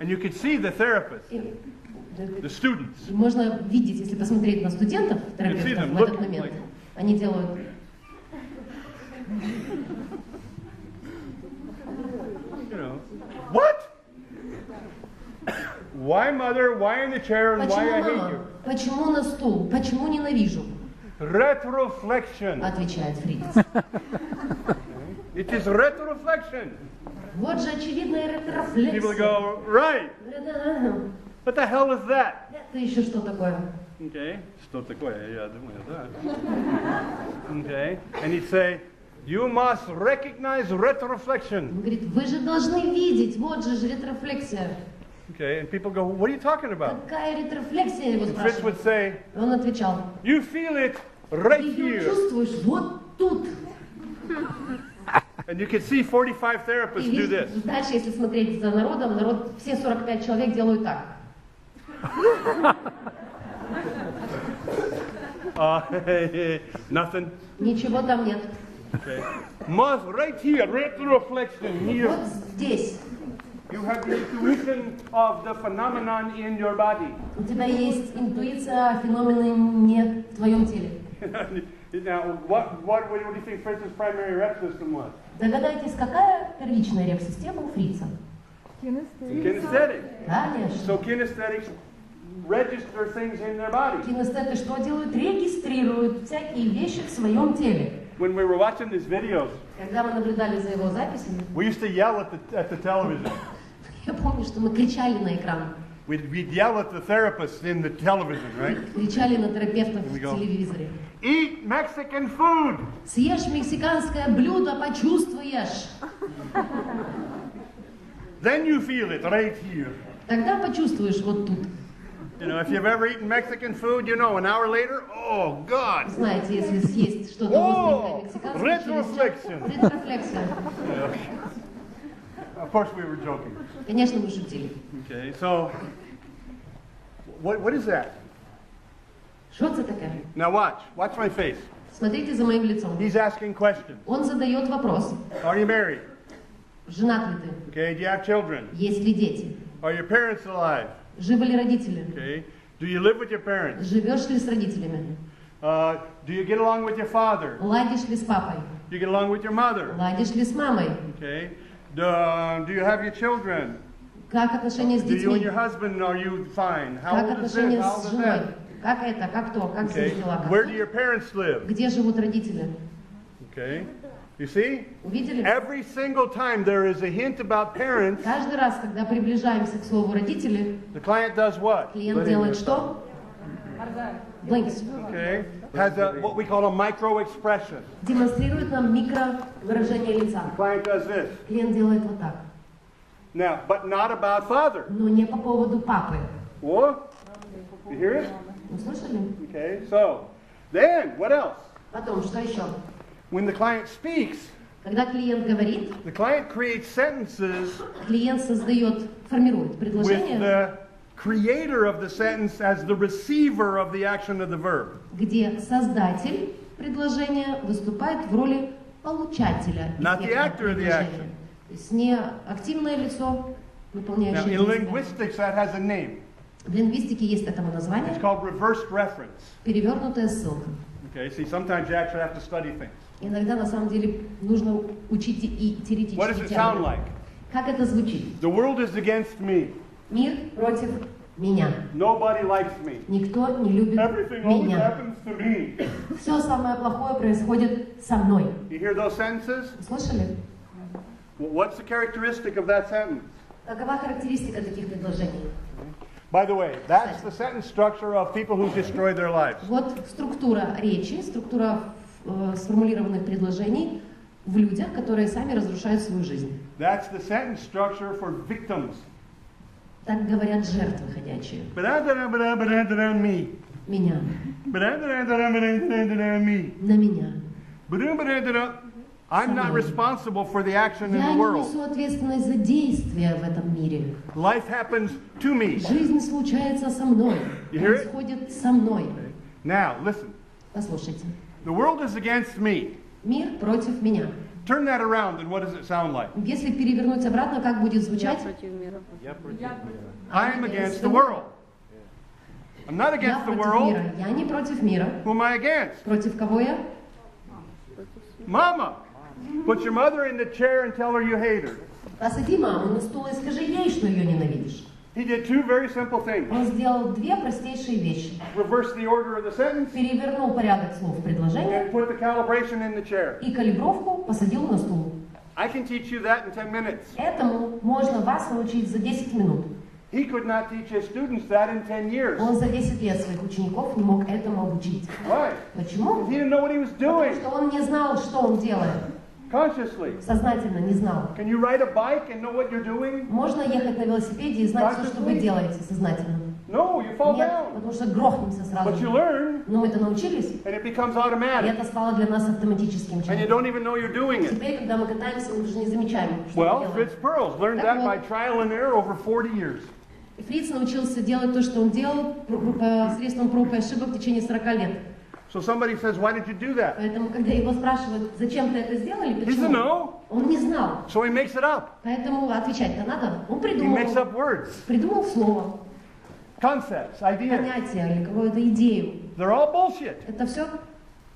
And you could see the therapist, И- the students. И можно видеть, если посмотреть на студентов, терапевтов them в этот looking момент, like- они делают... You know, what? Why mother? Why in the chair? And why I Почему hate мама? you? Почему на стул? Почему ненавижу? Retroflexion. Отвечает Фриц. It is retroflexion. Вот же очевидная People ретрофлексия. go, right. What the hell is that? Это еще что такое? Okay. Что такое? Я думаю, да. Okay. And he'd say, you must recognize retroflexion. Он говорит, вы же должны видеть, вот же ретрофлексия. Okay. And people go, what are you talking about? Какая ретрофлексия, его And Fritz would спрашивают. say, Он отвечал, you feel it right ты ее here. чувствуешь вот тут. And you can see 45 И therapists do this. видишь, дальше, если смотреть за народом, народ, все 45 человек делают так. Nothing. Ничего там нет. Okay. Must right here, retroflexion here. Вот здесь. You have the intuition of the phenomenon in your body. У тебя есть интуиция, феномены не в твоем теле. Now, what do you think Fritz's primary rep system was? Догадайтесь, какая первичная реп-система у Фрица? Kinesthetic. Конечно. So kinesthetics register things in their body. Кинестеты что делают? Регистрируют всякие вещи в своем теле. When we were watching these videos, Когда мы наблюдали за его записями, we used to yell at the television. я помню, что мы кричали на экран. We'd yell at the therapists in the television, right? Кричали на терапевтов в we go. телевизоре. Eat Mexican food. Съешь мексиканское блюдо, почувствуешь. Then you feel it right here. Тогда почувствуешь вот тут. You know, if you've ever eaten Mexican food, you know, an hour later, oh God. Знаете, если съесть что-то О, остренькое мексиканское, ретрофлексия. ретрофлексия. Of course, we were joking. Конечно, мы шутили. Okay, so what is that? Что это такое? Now watch my face. Смотрите за моим лицом. He's asking questions. Он задает вопрос. Are you married? Женат ли ты? Okay, do you have children? Есть ли дети? Are your parents alive? Живы ли родители? Okay, do you live with your parents? Живешь ли с родителями? Do you get along with your father? Ладишь ли с папой? Do you get along with your mother? Ладишь ли с мамой? Okay, do you have your children? Как отношения с Do you and детьми? your husband, are you fine? How Как old is this? отношения How с old is женой? that? Как это? Как то? Как здесь Okay, дела? where Как do тут? your parents live? Где живут родители? Okay, you see? Увидели? Every single time there is a hint about parents, Каждый раз, когда приближаемся к слову родители, the client does what? клиент делает что? Blinks. Okay, has what we call a micro expression. Демонстрирует нам микровыражение лица. Client does this. Клиент делает вот так. Now, but not about father. Но не по поводу папы. What? You hear it? Вы слышали? Okay, so then what else? Потом, что еще? When the client speaks, Когда клиент говорит, the client creates sentences клиент формирует with предложение, the creator of the sentence as the receiver of the action of the verb. где создатель предложения выступает в роли получателя Not the эффекта actor of the предложения. action. То есть не активное лицо, Now, выполняющее in действие. linguistics, that has a name. В лингвистике есть этому It's название called reversed reference. перевернутая ссылка. Okay, see, sometimes you actually have to study things. Иногда на самом деле нужно учить и What does теоретические it sound термины. like? Как это звучит? The world is against me. Мир против меня. Nobody likes me. Никто не любит Everything always меня. happens to me. Все самое плохое происходит со мной. You hear those sentences? Слышали? What's the characteristic of that sentence? Какова характеристика таких предложений? By the way, that's the sentence structure of people who destroy their lives. Вот структура речи, структура сформулированных предложений в людях, которые сами разрушают свою жизнь. That's the sentence structure for victims. Так говорят жертвы ходячие. Me. Меня. Me. На меня. I'm not responsible for the action in Я the не world. несу ответственность за действия в этом мире. Life happens to me. Жизнь случается со мной. You hear it? Происходит со мной. Now, listen. Послушайте. The world is against me. Мир против меня. Turn that around, and what does it sound like? Если перевернуть обратно, как будет Я звучать? против мира. I'm against the world. I'm not Я against the против world. мира. Я не против мира. Who am I against? Против кого я? Mama. Put your mother in the chair and tell her you hate her. Посади маму на стул и скажи ей, что ее ненавидишь. He did two very simple things. Он сделал две простейшие вещи. Reverse the order of the sentence Перевернул порядок слов в предложении and put the calibration in the chair. и калибровку посадил на стул. I can teach you that in 10 minutes. Этому можно вас научить за 10 минут. He could not teach his students that in 10 years. Он за 10 лет своих учеников не мог этому обучить. Right. Почему? He didn't know what he was Потому doing что он не знал, что он делает. consciously. Сознательно не знал. Can you ride a bike and know what you're doing? Можно ехать на велосипеде и знать все, что вы делаете сознательно. No, you fall Нет, down. потому что грохнемся сразу But you же. learn, Но мы-то научились, and it becomes и automatic. это стало для нас автоматическим And you чем. don't even know you're doing it. Теперь, когда мы катаемся, мы даже не замечаем, что Well, мы Fritz делаем. Perls learned that by trial and error over 40 years. И Фриц научился делать то, что он делал посредством проб и ошибок в течение 40 лет. So somebody says, why did you do that? Поэтому, когда его спрашивают, зачем ты это сделал или He said, почему, no. он не знал. So he makes it up. Поэтому отвечать-то надо. Он He makes up придумал words, слово, concepts, ideas. понятие или какую-то идею. They're all bullshit. Это все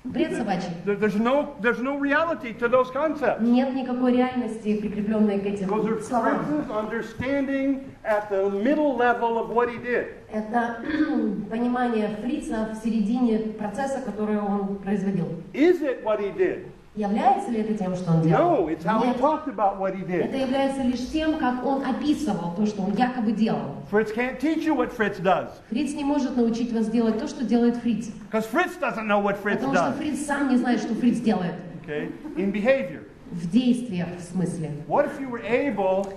бред собачий. There's no reality to those concepts. Нет никакой реальности, прикрепленной к этим Those are словам. Fritz's understanding at the middle level of what he did. Это понимание Фрица в середине процесса, который он производил. Is it what he did? Является ли это тем, что он делал? No, it's how he Нет. talked about what he Это did. является лишь тем, как он описывал то, что он якобы делал. Fritz can't teach you what Fritz does, Фриц не может научить вас делать то, что делает Фриц. because Fritz doesn't know what Fritz Потому что does. Фриц сам не знает, что Фриц делает. Okay, in behavior. В действиях, в смысле. What if you were able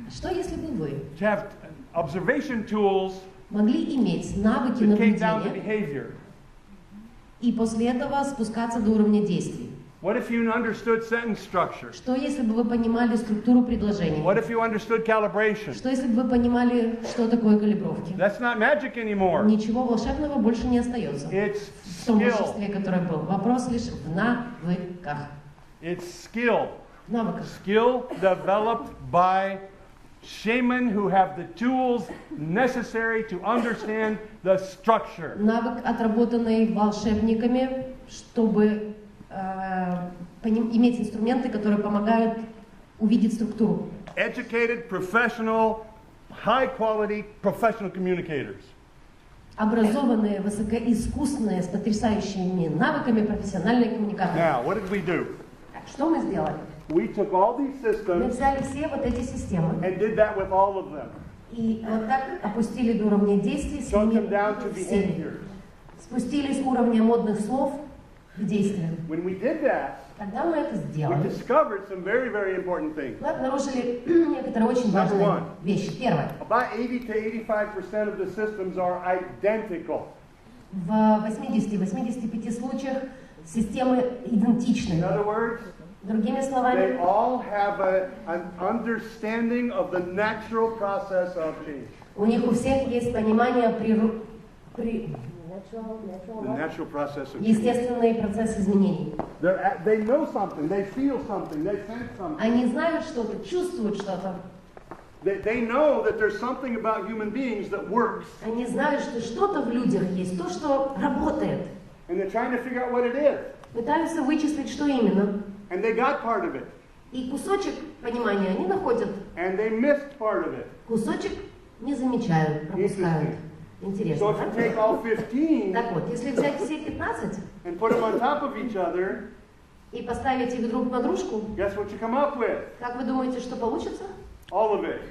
Что если бы вы to have observation tools могли иметь навыки that came down to наблюдения behavior? и после этого спускаться до уровня действий? What if you understood sentence structure? Что если бы вы понимали структуру предложения? What if you understood calibration? Что если бы вы понимали, что такое калибровки? That's not magic anymore. Ничего волшебного больше не остается. It's В том skill. волшебстве, которое был. Вопрос лишь в навыках. It's skill. В навыках. Skill developed by shaman who have the tools necessary to understand the structure. Навык, отработанный волшебниками, чтобы иметь инструменты, которые помогают увидеть структуру. Educated, professional, high-quality professional communicators. Образованные, высокоискусные, с потрясающими навыками профессиональные коммуникаторы. Now, what did we do? Так, что мы сделали? We took all these Мы systems взяли все вот эти системы and did that with all of them. и вот так опустили до уровня действий, с Took ними them down to всеми. behavior. Спустились с уровня модных слов к действиям. When we did that, Когда мы это we сделали, discovered some very, very important things. мы обнаружили некоторые очень важные one. вещи. Первое. About 80 to 85% of the systems are identical. В 80-85 случаях системы идентичны. In other words, Другими they словами, all have an understanding of the natural process of change. у них у всех есть понимание The natural process of change. естественный процесс изменений. They know something, they feel something, they sense something. Они знают что-то, чувствуют что-то. They know that there's something about human beings that works. Они знают, что что-то в людях есть, то, что работает. And they're trying to figure out what it is. Пытаются вычислить, что именно. And they got part of it. И кусочек понимания они находят, And they missed part of it. кусочек не замечают, пропускают. So Интересно, if you take да? all 15 Так вот, если взять все 15 and put them on top of each other, и поставить их друг на дружку, guess what you come up with? как вы думаете, что получится? All of it.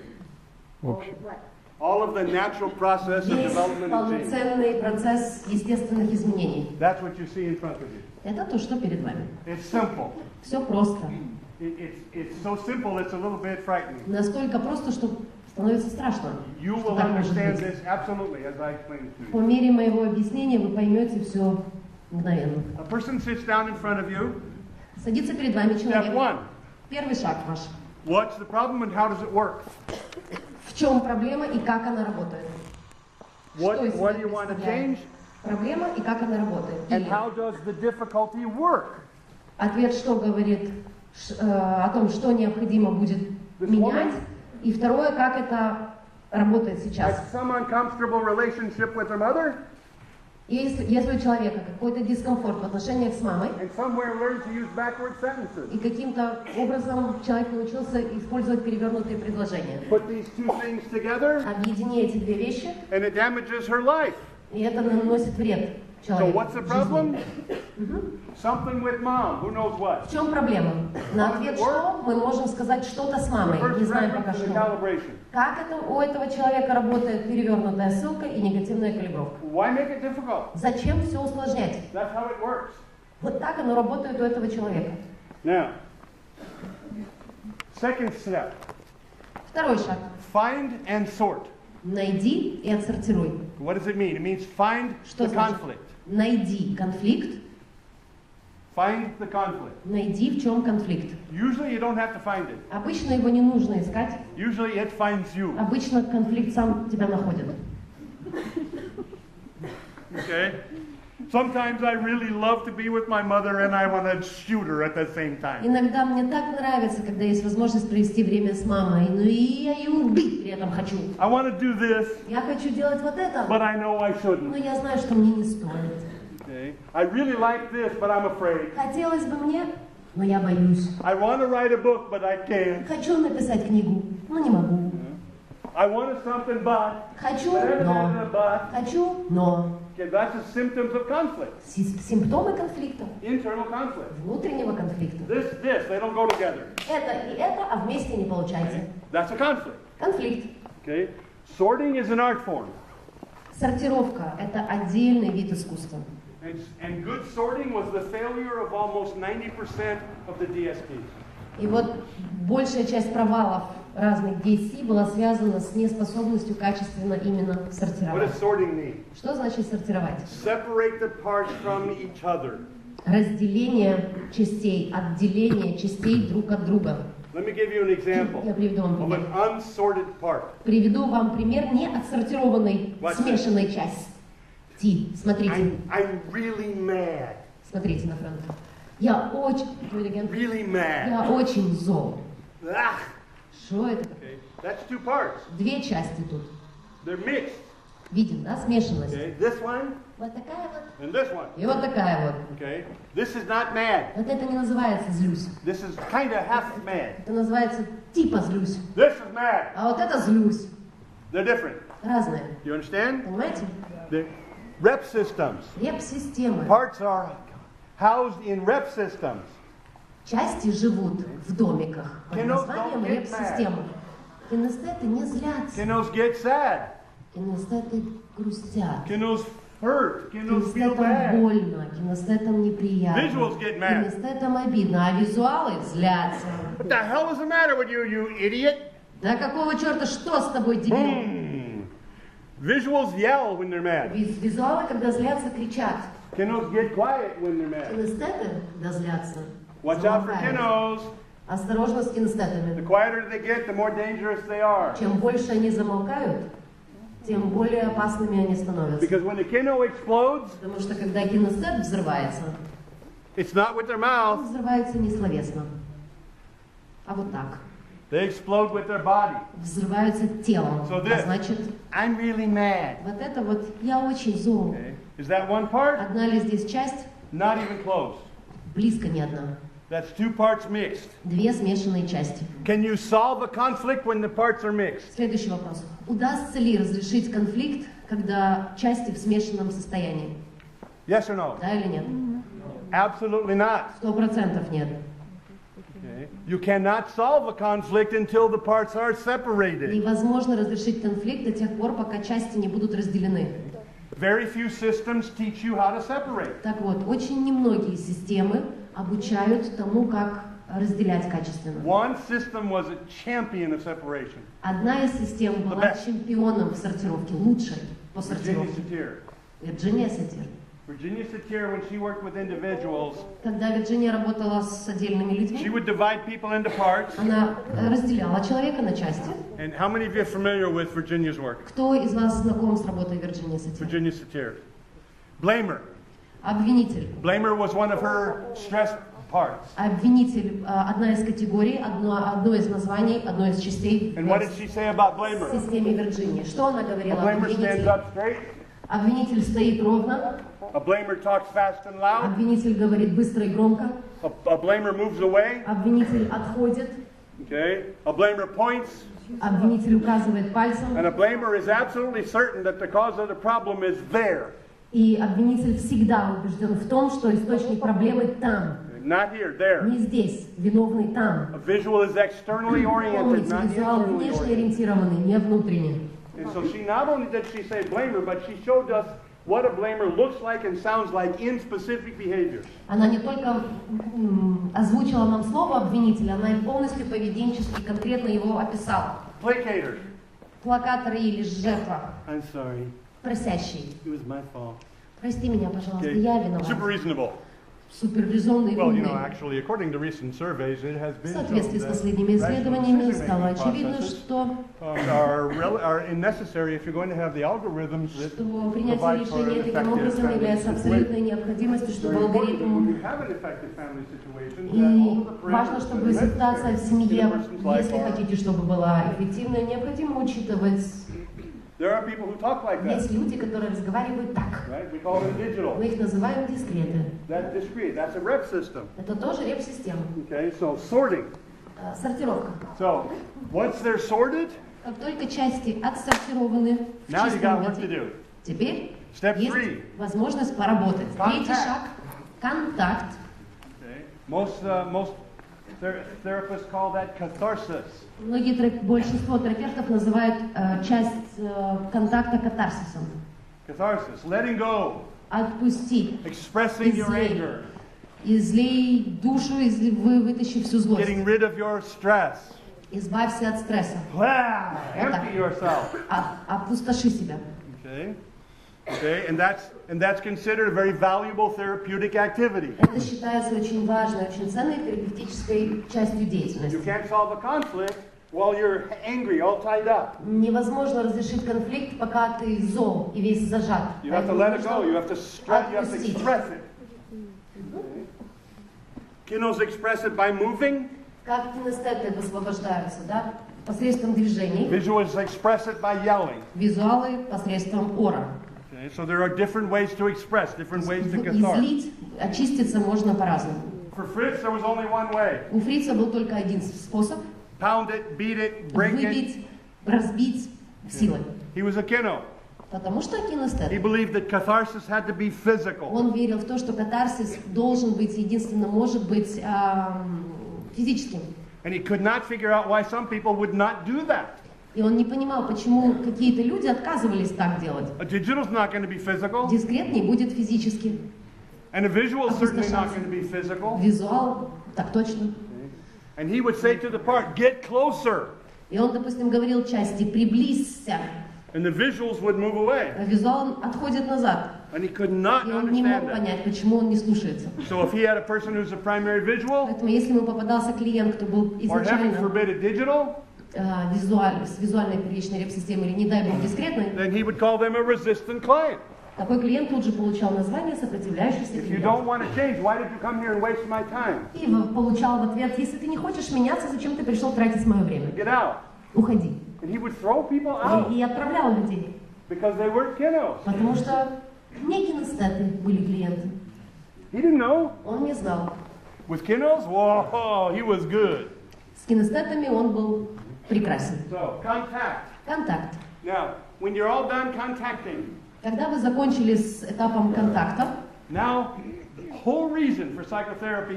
В общем. All of the natural process of Есть development and change. полноценный процесс естественных изменений. That's what you see in front of you. Это то, что перед вами. It's simple. Все просто. It's so simple, it's a little bit frightening. Настолько просто, что становится страшно. You что will так может understand быть. this absolutely as I explain it to По you. мере моего объяснения вы поймете все мгновенно. A person sits down in front of you. Садится перед вами Step человек. one. Первый шаг ваш. What's the problem and how does it work? В чем проблема и как она работает? Что из What себя do you want to представляет? change? Проблема и как она работает. And Или how does the difficulty work? ответ, что говорит о том, что необходимо будет менять. И второе, как это работает сейчас. Has some uncomfortable relationship with their mother Если у человека какой-то дискомфорт в отношениях с мамой, and somewhere learned to use backward sentences. и каким-то образом человек научился использовать перевернутые предложения. Put these two things together Объедини эти две вещи, and it damages her life. и это наносит вред So человек what's the в problem? жизни. Something with mom. Who knows what? В чем проблема? На ответ «что» мы можем сказать что-то с мамой, не First знаем пока reference to the что. calibration. Как это у этого человека работает перевернутая ссылка и негативная калибровка? Why make it difficult? Зачем все усложнять? That's how it works. Вот так оно работает у этого человека. Now, second step. Второй шаг. Find and sort. Найди и отсортируй. What does it mean? It means find Что the значит? conflict. Найди конфликт. Find the conflict. Найди, в чем конфликт. Usually you don't have to find it. Обычно его не нужно искать. Usually it finds you. Обычно конфликт сам тебя находит. Okay? Sometimes I really love to be with my mother and I want to shoot her at the same time. Иногда мне так нравится, когда есть возможность провести время с мамой, но и я ее убить при этом хочу. I want to do this, Я хочу делать вот это, but I know I но shouldn't. я знаю, что мне не стоит. Okay? I really like this, but I'm afraid. Хотелось бы мне, но я боюсь. I want to write a book, but I can't. Хочу написать книгу, но не могу. I wanted something, but. Хочу, но. But. Хочу, но. Okay, that's the symptoms of conflict. Симптомы конфликта, Internal conflict. внутреннего конфликта. This, they don't go together. Это и это, а вместе не получается. That's a conflict. Конфликт. Okay? Sorting is an art form. Сортировка – это отдельный вид искусства. And good sorting was the failure of almost 90% of the DSPs. И вот большая часть провалов разных DSC была связана с неспособностью качественно именно What сортировать. does sorting mean? Что значит сортировать? Separate the parts from each other. Разделение частей, отделение частей друг от друга. Let me give you an example Я приведу вам of пример. an unsorted part. Приведу вам пример не отсортированной, смешанной части. Смотрите. I'm really mad. Смотрите на фронт. Я очень... Really mad. Я очень зол. Ah, Что это? okay. That's two parts. Две части тут. They're mixed. Видим, да, смешанность? Okay. This one Вот такая вот. and this one. И вот такая вот. Okay. This is not mad. Вот это не называется злюсь. This is kind of half mad. Это называется типа злюсь. This is mad. А вот это злюсь. They're different. Разное. You understand? Понимаете? The rep systems. Реп-системы. Parts are housed in rep systems. Части живут в домиках под названием реп-системы. Кинестеты не злятся. Kiddos get sad. Кинестеты грустят. Kiddos hurt. Kiddos feel Кинестетам bad. больно, кинестетам неприятно. Visuals get mad. Кинестетам обидно, а визуалы злятся. What the hell is the matter with you, you idiot? Да какого черта, что с тобой, дебил? Visuals yell when they're mad. Визуалы, когда злятся, кричат. Kiddos get quiet when they're mad. Кинестеты, когда злятся, Watch out for замолкают. kiddos. Осторожно с The кинестетами. quieter they get, the more dangerous they are. Чем больше они замолкают, тем более опасными они становятся. Because when the kiddo explodes, Потому что когда кинестет взрывается, it's not with their он mouth. взрывается не словесно, а вот так. They explode with their body. Взрываются телом. So А this. значит, I'm really mad. вот это вот я очень зол. Okay. Is that one part? Одна ли здесь часть? Not even close. Близко не одна. That's two parts mixed. Две смешанные части. Can you solve a conflict when the parts are mixed? Следующий вопрос. Удастся ли разрешить конфликт, когда части в смешанном состоянии? Yes or no? Да или нет? Absolutely not. 100% нет. Okay. You cannot solve a conflict until the parts are separated. Невозможно разрешить конфликт до тех пор, пока части не будут разделены. Very few systems teach you how to separate. Так вот, очень немногие системы обучают тому, как разделять качественно. One system was a champion of separation. Одна из систем была чемпионом в сортировке, лучшей по Virginia сортировке. Satir. Вирджиния Сатир. Virginia Satir, when she worked with individuals, Когда Вирджиния работала с отдельными she людьми, would divide people into parts. она разделяла человека на части. And how many of you are familiar with Virginia's work? Кто из вас знаком с работой Вирджинии Сатир? Virginia Satir. Blamer. Обвинитель. Blamer was one of her stress parts. Обвинитель – одна из категорий, одно из названий, одной из частей And what did she say about в Blamer? системе Вирджинии. Что она A говорила об blamer stands обвинителе? up straight. Обвинитель стоит ровно, A blamer talks fast and loud. обвинитель говорит быстро и громко, A blamer moves away. обвинитель отходит, Okay. A blamer points. обвинитель указывает пальцем, And a blamer is absolutely certain that the cause of the problem is there. И обвинитель всегда убежден в том, что источник проблемы там, Not here, there. не здесь, виновный там. A visual is externally oriented, Помните, not визуал internally внешне oriented. ориентированный, не внутренне. And so she not only did she say blamer, but she showed us what a blamer looks like and sounds like in specific behaviors. Она не только озвучила нам слово обвинителя, она и полностью поведенчески конкретно его описала. Placators. Плакаторы или жертва, I'm sorry. просящий. It was my fault. Прости меня, пожалуйста, Okay. я Super виноват. reasonable. Супервизионный Well, you умный. know, actually, according to recent surveys, it has В been соответствии с shown that последними исследованиями стало очевидно, processes что are necessary if you're going to have the algorithms that принятие provide for решения an таким effective образом family является situation. абсолютной необходимостью, Very чтобы important that алгоритм when you have an effective family situation, that и all of the важно, parameters чтобы that are ситуация в necessary семье, in a person's life если are- хотите, чтобы была эффективной, необходимо учитывать. There are people who talk like that, Есть люди, которые разговаривают так. right? We call them digital. Мы их называем дискреты. That's discrete. That's a rep system. Это тоже реп-система. Okay, so sorting. Сортировка. So once they're sorted, Как только части отсортированы в now you чистом got work to виде, do. теперь Step есть 3. возможность поработать. Третий Contact. шаг – контакт. Okay. Most therapists call that catharsis. Большинство терапевтов называют часть контакта катарсисом. Catharsis, letting go, Отпусти, expressing your излей. anger, Излей душу, вытащи всю злость. getting rid of your stress. Избавься от стресса. Empty yourself. Опустоши себя. Okay. Okay, and that's considered a very valuable therapeutic activity. Это считается очень важной, очень ценной терапевтической частью You деятельности. can't solve a conflict while you're angry, all tied up. Невозможно разрешить конфликт, пока ты зол и весь зажат. You have to Поэтому let it go. нужно You have to отпустить. express it. Kiddos express it by moving. Как кинестеты высвобождаются, да? Посредством движений. Visuals express it by yelling. Визуалы посредством ора. Okay, so there are different ways to express, different ways to catharsis. Излить, очиститься можно по-разному. For Fritz, there was only one way. У Фрица был только один способ Pound it, beat it, break it. выбить, разбить силой. He was a kiddo. Потому что He кинестет. believed that catharsis had to be physical. Он верил в то, что катарсис должен быть, единственно может быть физическим. And he could not figure out why some people would not do that. И он не понимал, почему какие-то люди отказывались так делать. A digital's not going to be physical, Дискрет не будет физически. and a visual is certainly not going to be physical. Визуал, так точно. And he would say to the part, get closer. И он, допустим, говорил части «приблизься», And the visuals would move away. а визуал отходит назад. And he could not И он не мог understand that. понять, почему он не слушается. So if he had a person who's a primary visual, Поэтому если ему попадался клиент, кто был or heaven изначально forbid a digital, с визуальной первичной реп-системой или, не дай бог, дискретной, then he would call them a resistant client. такой клиент тут же получал название «сопротивляющийся If you клиент». don't want to change, why did you come here and waste my time? И получал в ответ: если ты не хочешь меняться, зачем ты пришел тратить мое время? Get out. Уходи. And he would throw people out И отправлял людей. because they weren't kiddos. Потому что не кинестеты были клиенты. He didn't know. Он не знал. With kiddos, whoa, he was good. С кинестетами он был прекрасен. So, contact. Контакт. Now, when you're all done contacting, Когда вы закончили с этапом контакта, now the whole reason for psychotherapy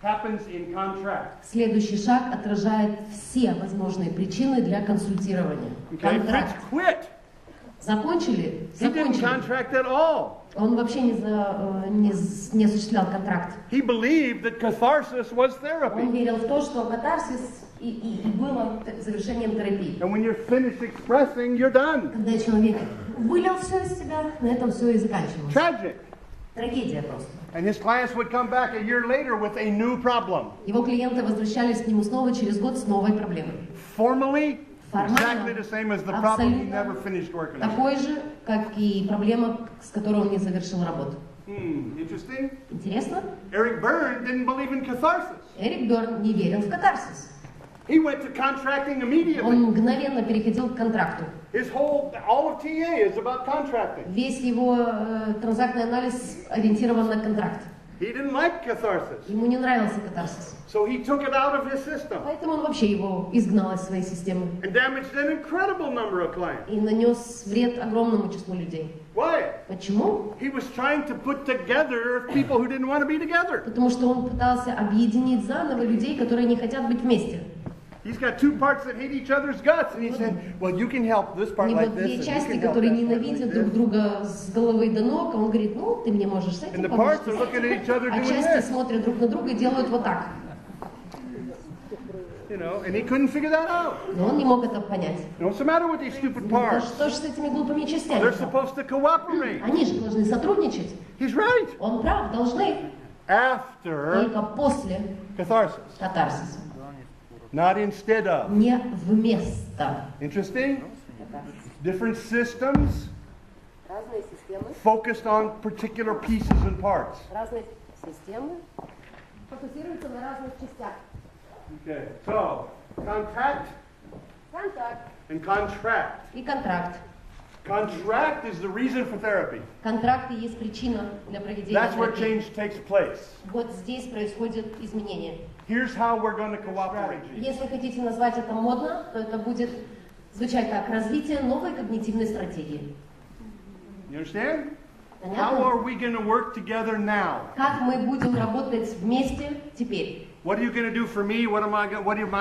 happens in contract. следующий шаг отражает все возможные причины для консультирования. Okay, Fritz Контракт. quit. Закончили? He didn't Закончили. contract at all. Он вообще не осуществлял контракт. He believed that catharsis was Он therapy. верил в то, что катарсис и было завершением терапии. And when you're finished expressing, you're done. Когда человек вылил все из себя, на этом все и заканчивалось. Tragic. Трагедия просто. And his clients would come back a year later with a new problem. Его клиенты возвращались к нему снова через год с новой проблемой. Formally, Формально, exactly the same as the problem he абсолютно never finished working on. такой же, как и проблема, с которой он не завершил работу. Interesting. Интересно? Eric Berne didn't believe in catharsis. Эрик Берн не верил в катарсис. He went to contracting immediately. Он мгновенно переходил к контракту. All of TA is about contracting. Весь его транзактный анализ ориентирован на контракт. He didn't like catharsis. Ему не нравился катарсис. So he took it out of his system Поэтому он вообще его изгнал из своей системы. and damaged an incredible number of clients. И нанес вред огромному числу людей. Why? Почему? He was trying to put together people who didn't want to be together. Потому что он пытался объединить заново людей, которые не хотят быть вместе. He's got two parts that hate each other's guts, and he said, well, you can help this part И like вот this, две and you части, can help которые that part ненавидят like друг this. друга с головы до ног, а он говорит, ну, ты мне можешь с And этим the помочь. parts are looking at each other А doing части this. смотрят друг на друга и делают вот так. You know, and he couldn't figure that out. Но он не мог это понять. You know, what's the matter with these stupid Да parts? что же с этими глупыми They're частями? supposed to cooperate. Они же должны сотрудничать. He's right. Он прав, должны. After Только после catharsis, катарсиса. not instead of. Не вместо. Interesting? Different systems Разные системы. focused on particular pieces and parts. Разные системы фокусируются на разных частях. Okay, so contact Контакт and contract. и контракт. Contract is the reason for therapy. Контракт и есть причина для проведения That's where терапии. change takes place. Вот здесь происходит изменение. Here's how we're going to cooperate. Если хотите назвать это модно, то это будет звучать как развитие новой когнитивной стратегии. You understand? How Понятно? are we going to work together now? Как мы будем работать вместе теперь? What are you going to do for me? What am I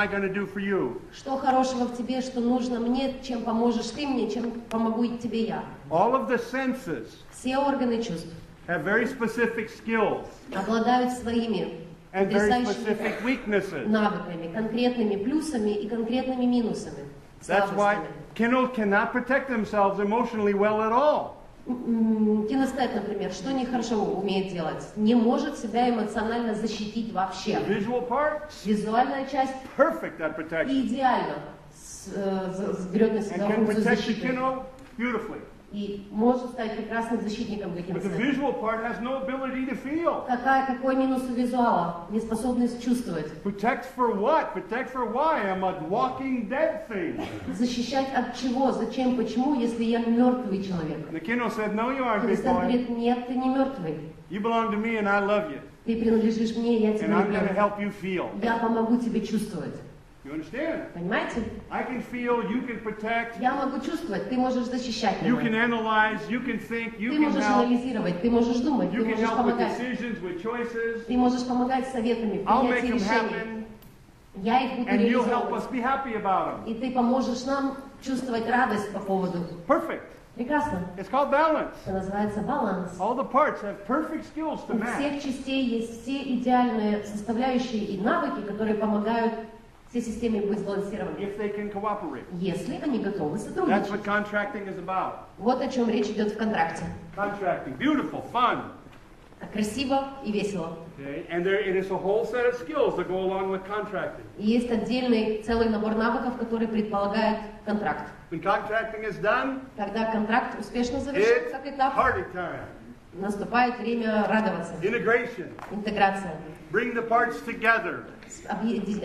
going to do for you? Что хорошего в тебе, что нужно мне, чем поможешь ты мне, чем помогу и тебе я. All of the senses Все органы чувств have very specific skills обладают своими and very потрясающими specific weaknesses. навыками, конкретными плюсами и конкретными минусами. That's why слабостями. kennels cannot protect themselves emotionally well at all. Кинестет, например, что нехорошо умеет делать? Не может себя эмоционально защитить вообще. The visual part, Визуальная часть perfect at protection. идеально берет на себя And can функцию protect the защиты. kennel beautifully. И может стать прекрасным защитником для But the кинестета. visual part has no ability to feel. Какой минус у визуала? Неспособность чувствовать. Protect for what? Protect for why? I'm a walking dead thing. Защищать от чего? Зачем? Почему? Если я мертвый человек. The kennel said, no, you aren't, big Кинестет boy. говорит, нет, ты не мертвый. You belong to me and I love you. Ты принадлежишь мне, я And тебя I'm going to люблю. help you feel. Я помогу тебе чувствовать. You understand? Понимаете? I can feel, you can protect, Я могу чувствовать, ты можешь защищать you меня. can analyze, you can think, you Ты can можешь help. анализировать, ты можешь думать, You ты can можешь help with помогать. decisions, with choices. Ты можешь помогать советами, I'll make принятии them решений. happen, Я их буду and you'll help us реализовывать. be happy about them. И ты поможешь нам чувствовать радость по поводу. Perfect. Прекрасно. It's called balance. Это называется баланс. All the parts have perfect skills to У match. всех частей есть все идеальные составляющие и навыки, которые помогают всей системе быть сбалансированной, If they can cooperate. если они готовы That's сотрудничать. what contracting is about. Вот о чем речь идет в контракте. Contracting, beautiful, fun. Красиво и весело. Okay? And it is a whole set of skills that go along with contracting. И есть отдельный целый набор навыков, который предполагает контракт. When contracting is done, Когда контракт успешно завершен, как it's этап, party time. наступает время радоваться. Integration. Интеграция. Bring the parts together.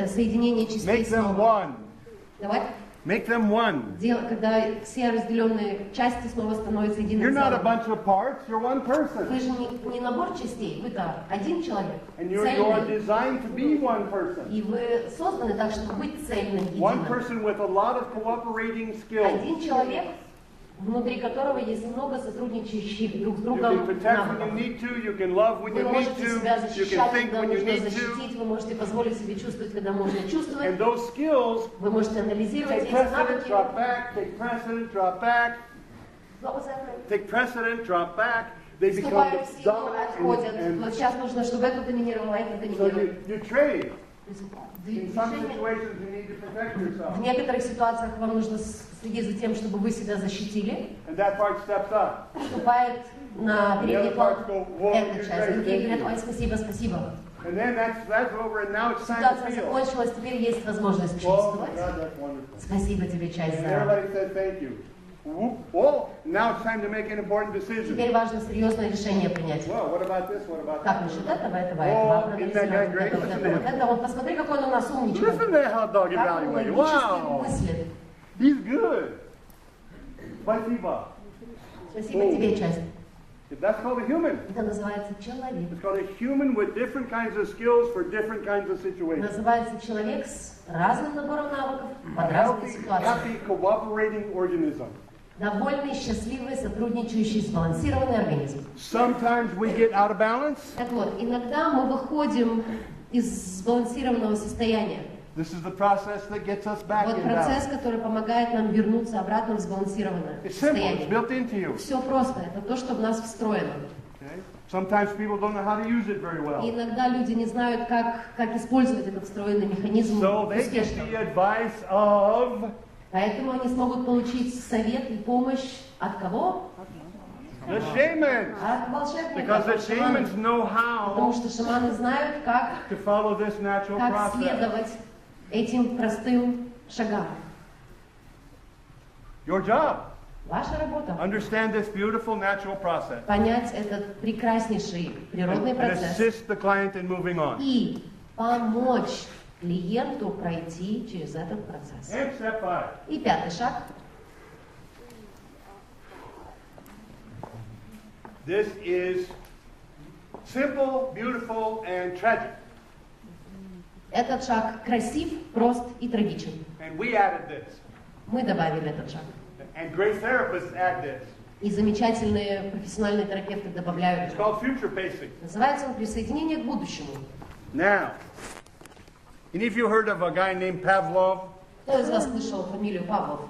Соединение частей Make them снова. one. Давай. Make them one. Когда все разделенные части снова становятся You're единым not a целым. bunch of parts, you're one person. Вы же не набор частей, вы-то один человек, And you're цельный. designed to be one person. И вы созданы так, чтобы быть цельным, One единым. person with a lot of cooperating skills. Один человек, внутри которого есть много сотрудничающих друг с You другом can protect when you навыков. need to, you can love when Вы you need можете себя to, you can защищать, think когда when you нужно need to. защитить, вы можете позволить себе чувствовать, когда можно чувствовать. And those skills Вы можете анализировать take эти precedent, навыки. drop back, take precedent, drop back, What was that? take precedent, drop back. They become Вступают в the силу, dominant отходят. and Вот сейчас нужно, чтобы это доминировало, а это so доминировало. you trade. То есть In some движение- situations you need to protect В yourself. некоторых ситуациях вам нужно следить за тем, чтобы вы себя защитили. And that part steps up. Вступает на The передний other план parts go, whoa, эта you're часть. great, Другие thank говорят, you. ой, спасибо, спасибо. And then that's over and now it's time to Ситуация feel. закончилась, теперь есть возможность Oh, чувствовать. God, that's wonderful. Спасибо тебе, часть, And за... everybody says thank you. Whoop. Oh, now it's time to make an important decision. Теперь важно серьезное решение принять. Well, what about this? What about Как that? насчет этого, этого, О, этого, isn't that guy great? этого, Listen to этого, him. этого. Вот посмотри, какой он у нас умничка. Listen to that hot dog Как он evaluator. логически Wow. мыслит. He's good. Спасибо. Спасибо тебе, часть. That's called a human. Это называется человек. It's called a human with different kinds of skills for different kinds of situations. Называется человек с разным набором навыков под A разные healthy, ситуации. happy, cooperating organism. Довольный, счастливый, сотрудничающий, сбалансированный организм. Sometimes we get out of balance. Так вот, иногда мы выходим из сбалансированного состояния. This is the process that gets us back Вот in процесс, balance. который помогает нам вернуться обратно в сбалансированное It's simple. It's состояние. built into you. Все просто, это то, что в нас встроено. Okay? Sometimes people don't know how to use it very И well. иногда люди не знают, как использовать этот встроенный механизм So they get успешно. the advice of Поэтому они смогут получить совет и помощь от кого? the shamans. От волшебников, Because the от шаманов. shamans know Потому how что шаманы знают, как to follow this natural process. следовать этим простым шагам. Your job, Ваша работа understand this beautiful natural process понять этот прекраснейший природный and процесс assist the client in moving on. и помочь клиенту пройти через этот процесс. And step 5. И пятый шаг. This is simple, beautiful, and tragic. Этот шаг красив, прост и трагичен. And we added this. Мы добавили этот шаг. And great therapists add this. И замечательные профессиональные терапевты добавляют It's это. called future pacing. Называется он присоединение к будущему. Now, any of you heard of a guy named Pavlov? Кто из вас слышал фамилию Павлов?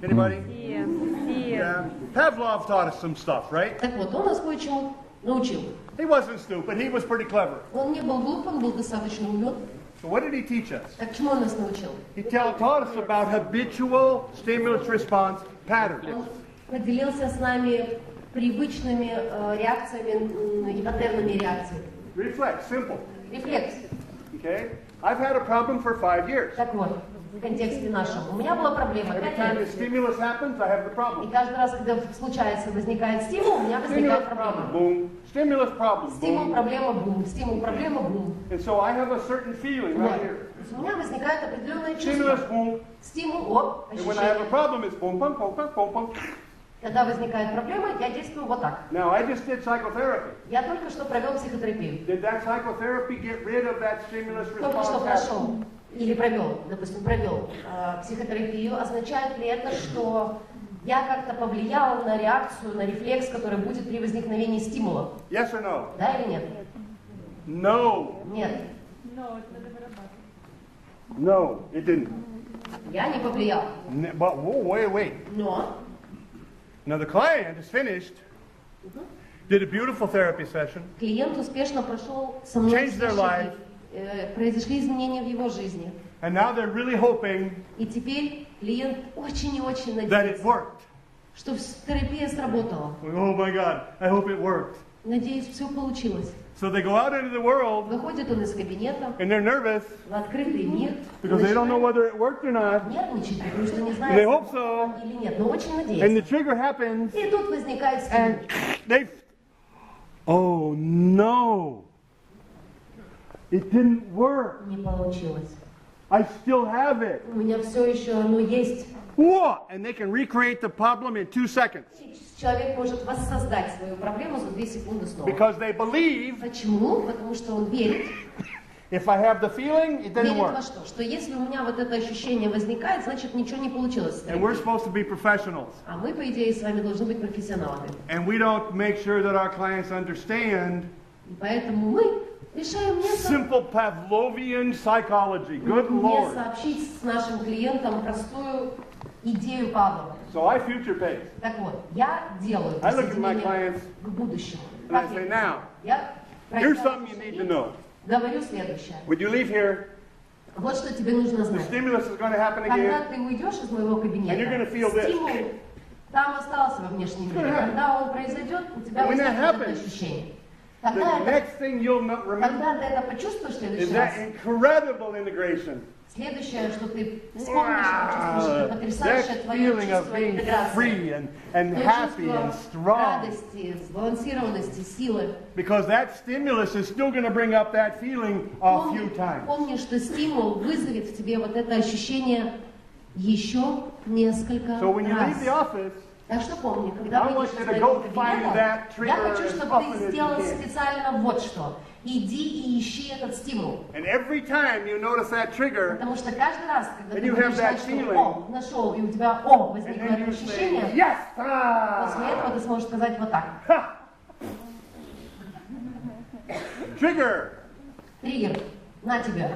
Anybody? Все, все. Yeah. Pavlov taught us some stuff, right? Так вот, он нас кое-чему научил. He wasn't stupid. He was pretty clever. Он не был глуп, он был достаточно умен. So what did he teach us? Так чему он нас научил? He taught us about habitual stimulus response patterns. Он поделился с нами привычными реакциями и паттернами реакций. Reflex, simple. Рефлекс. Okay? I've had a problem for 5 years. Так вот, в контексте нашем. У меня была проблема Every 5 time the лет. stimulus happens, I have the И problem. каждый раз, когда случается, возникает стимул, у меня Stimulus возникает problem, проблема. boom. Stimulus problem, Стимул, boom. проблема, бум. Стимул, проблема, бум. And so I have a certain feeling Вот. right То here. есть у меня возникает определенное Stimulus, чувство. boom. Стимул, оп, And when I have a ощущение. problem, it's boom, boom, boom, boom, boom, boom. Когда возникает проблема, я действую вот так. Now, I just did psychotherapy. Я только что провел психотерапию. Did that psychotherapy get rid of that stimulus Только что response pattern? прошел или провел, допустим, провел психотерапию, означает ли это, что я как-то повлиял на реакцию, на рефлекс, который будет при возникновении стимула? Yes or no? Да или нет? No. Нет. No, it didn't. Я не повлиял. But whoa, wait. Но Now the client is finished, did a beautiful therapy session, клиент успешно прошел со мной Changed their все life. шаги. Произошли изменения в его жизни. and now they're really hoping И теперь клиент очень и очень that it надеется, worked. что терапия сработала. Oh my God, I hope it worked. Надеюсь, все получилось. So they go out into the world Выходит он из кабинета and they're nervous в открытый мир. because they don't know whether it worked or not. Нервничает, потому что не They знает, hope so. или нет, но очень And the надеется. trigger happens И тут возникает стимул. and they, oh no, it didn't work. Не получилось. I still have it. У меня все еще оно есть. Whoa! And they can recreate the problem in 2 seconds И человек может воссоздать свою проблему за 2 секунды снова. because they believe Почему? Потому что он верит. if I have the feeling, it doesn't Верит во work. что? Что если у меня вот это ощущение возникает, значит ничего не получилось. с And we're терапией. supposed to be professionals. А мы, по идее, с вами должны быть профессионалами. And we don't make sure that our clients understand И поэтому мы решаем simple Pavlovian psychology. Good не Lord. сообщить с нашим клиентам простую идею Павлова. So I future pace. Так вот, я делаю I look at my присоединение clients к будущему. and I Как say, я now, Я here's проявляю something you need to know. говорю следующее. When you leave here, Вот что тебе нужно the знать. stimulus is going to happen Когда again. ты уйдешь из моего And you're gonna кабинета, feel this. стимул там остался во внешнем мире. Когда он произойдет, у тебя And when that возникнет это happens, ощущение. The Когда, next thing you'll remember когда ты это почувствуешь в is следующий раз, that incredible integration. следующее, что ты вспомнишь, почувствуешь, это потрясающее That твое feeling of чувство being интеграции. free and То happy and чувство strong. радости, сбалансированности, силы. Because that stimulus is still going to bring up that feeling a few times. Помни, что стимул вызовет в тебе вот это ощущение еще несколько So when you leave раз. the office, Так что помни, когда I выйдешь want из you to своего go find кабинета, that я trigger хочу, as чтобы often ты as сделал you can. специально вот что. Иди и ищи этот стимул. And every time you notice that trigger, Потому что каждый раз, когда And ты you have замечаешь, that что feeling. «О, нашел», и у тебя «О», and возникло then это you say, ощущение, yes! после этого ты сможешь сказать вот так. Ha! Trigger! Триггер. На тебя.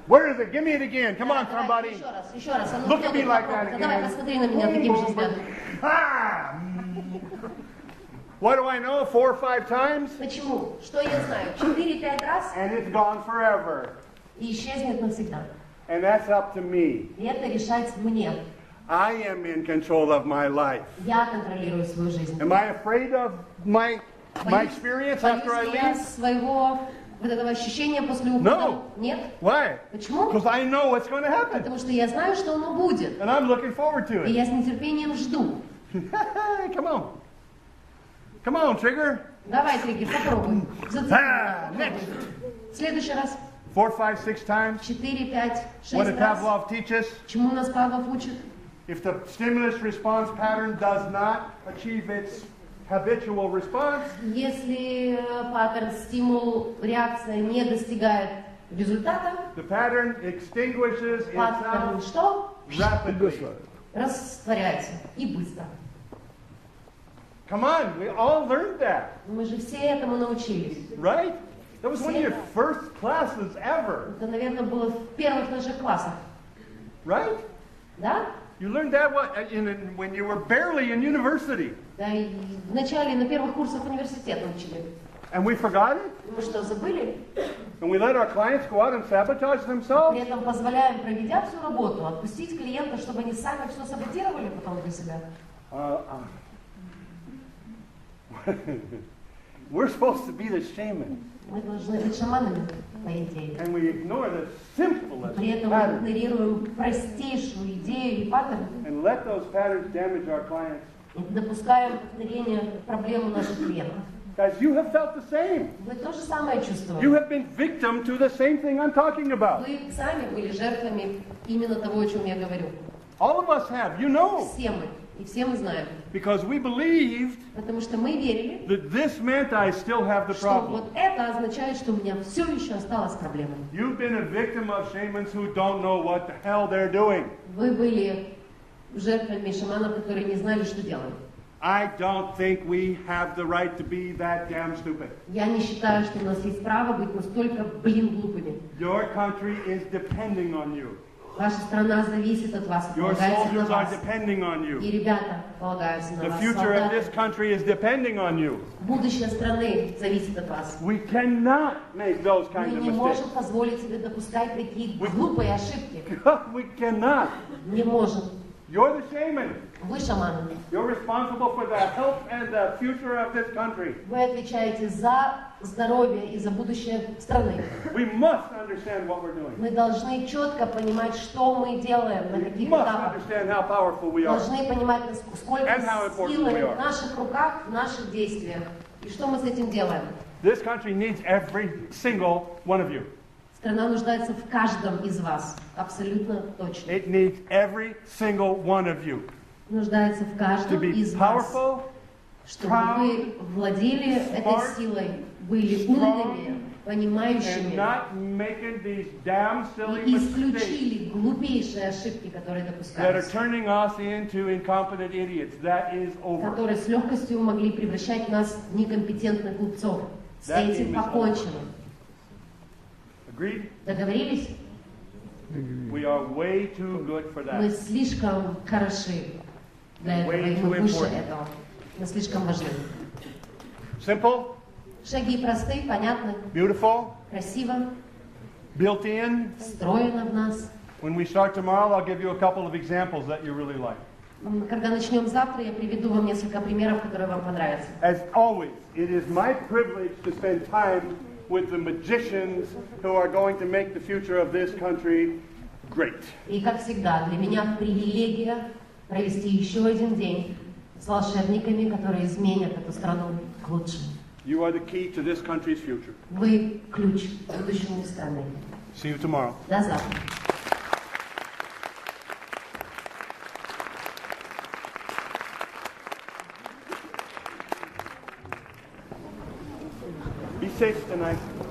Where is it? Give me it again. Come on, Давай, somebody. еще раз. А ну, Look кто at me тут like попробует? that Давай, again. посмотри на меня таким же взглядом. Ah! What do I know? 4 or 5 times? Почему? Что я знаю? 4-5 раз And it's gone forever. и исчезнет навсегда. And that's up to me. И это решать мне. I am in control of my life. Я контролирую свою жизнь. Am I afraid of my experience after I Боюсь ли я leave? своего вот этого ощущения после ухода? No. Нет. Why? Почему? Because I know what's going to happen. Потому что я знаю, что оно будет. And I'm looking forward to И it. я с нетерпением жду. Come on. Come on, Trigger. Давай, Триггер, попробуй. Зацепи. Next. В следующий раз 4, 5, 6 times. 4, 5, 6 What did раз. Pavlov teach us? Чему нас Павлов учит? If the stimulus response pattern does not achieve its habitual response, Если паттерн, стимул, реакция не достигает результата, the pattern extinguishes паттерн itself что? rapidly. Растворяется и быстро. Come on, we all learned that, Мы же все этому научились. right? That was one of your first classes ever, Это, наверное, было в первых наших классах. right? Да? You learned that when you were barely in university. Да, и в начале, на первых курсах университета учили. And we forgot it? Мы что, забыли? And we let our clients go out and sabotage При themselves? этом позволяем, проведя всю работу, отпустить клиента, чтобы они сами все саботировали потом для себя. We're supposed to be the shaman. Мы должны быть шаманами, по идее. And we ignore the simplest При этом мы patterns игнорируем простейшую идею и паттерн and let those patterns damage our clients. и допускаем повторение проблем у наших клиентов. Guys, you have felt the same. Вы то же самое You чувствовали. have been victim to the same thing I'm talking about. Вы сами были жертвами именно того, о чем я говорю. All of us have, you know, Все мы. И все мы знаем. because we believed Потому что мы верили, that this meant I still have the что problem. вот это означает, что у меня все еще осталось проблемой. You've been a victim of shamans who don't know what the hell they're doing. Вы были жертвами шаманов, которые не знали, что делать. I don't think we have the right to be that damn stupid. Я не считаю, что у нас есть право быть настолько, глупыми. Your country is depending on you. Ваша страна зависит от вас, Your полагается на soldiers are вас. depending on И you. ребята полагаются на The вас. future of this Солдаты. country is depending on you. Будущее страны зависит от вас. We cannot make those Мы kind of не mistakes. можем позволить себе допускать такие глупые ошибки. We cannot. Не можем. You're the shaman. Вы шаманы. You're responsible for the health and the future of this country. Вы отвечаете за здоровье и за будущее страны. We must understand what we're doing. Мы должны четко понимать, что мы делаем, на We каких must этапах. understand how powerful we are. Должны понимать, сколько And how important силы we are. в наших руках, в наших действиях. И что мы с этим делаем. This country needs every single one of you. Страна нуждается в каждом из вас. Абсолютно точно. It needs every single one of you Нуждается в to каждом be из вас. powerful, Чтобы вы владели этой smart, силой, были strong, умными, and понимающими not making these damn silly и mistakes исключили глупейшие ошибки, которые that are допускались, turning us into incompetent idiots. That is over. которые с легкостью могли превращать нас в некомпетентных глупцов. С That этим game is покончено. Agreed? Договорились? We are way too good for Мы that. слишком хороши для этого, и мы выше этого. Мы слишком важны. Simple, Шаги простые, понятны, beautiful, красиво, built in. встроено в нас. When we start tomorrow, I'll give you a couple of examples that you really like. Когда начнем завтра, я приведу вам несколько примеров, которые вам понравятся. As always, it is my privilege to spend time with the magicians who are going to make the future of this country great. И, как всегда, для меня привилегия провести еще один день с волшебниками, которые изменят эту страну к лучшему. You are the key to this country's future. Вы ключ к будущему страны. See you tomorrow. До завтра. честь tonight.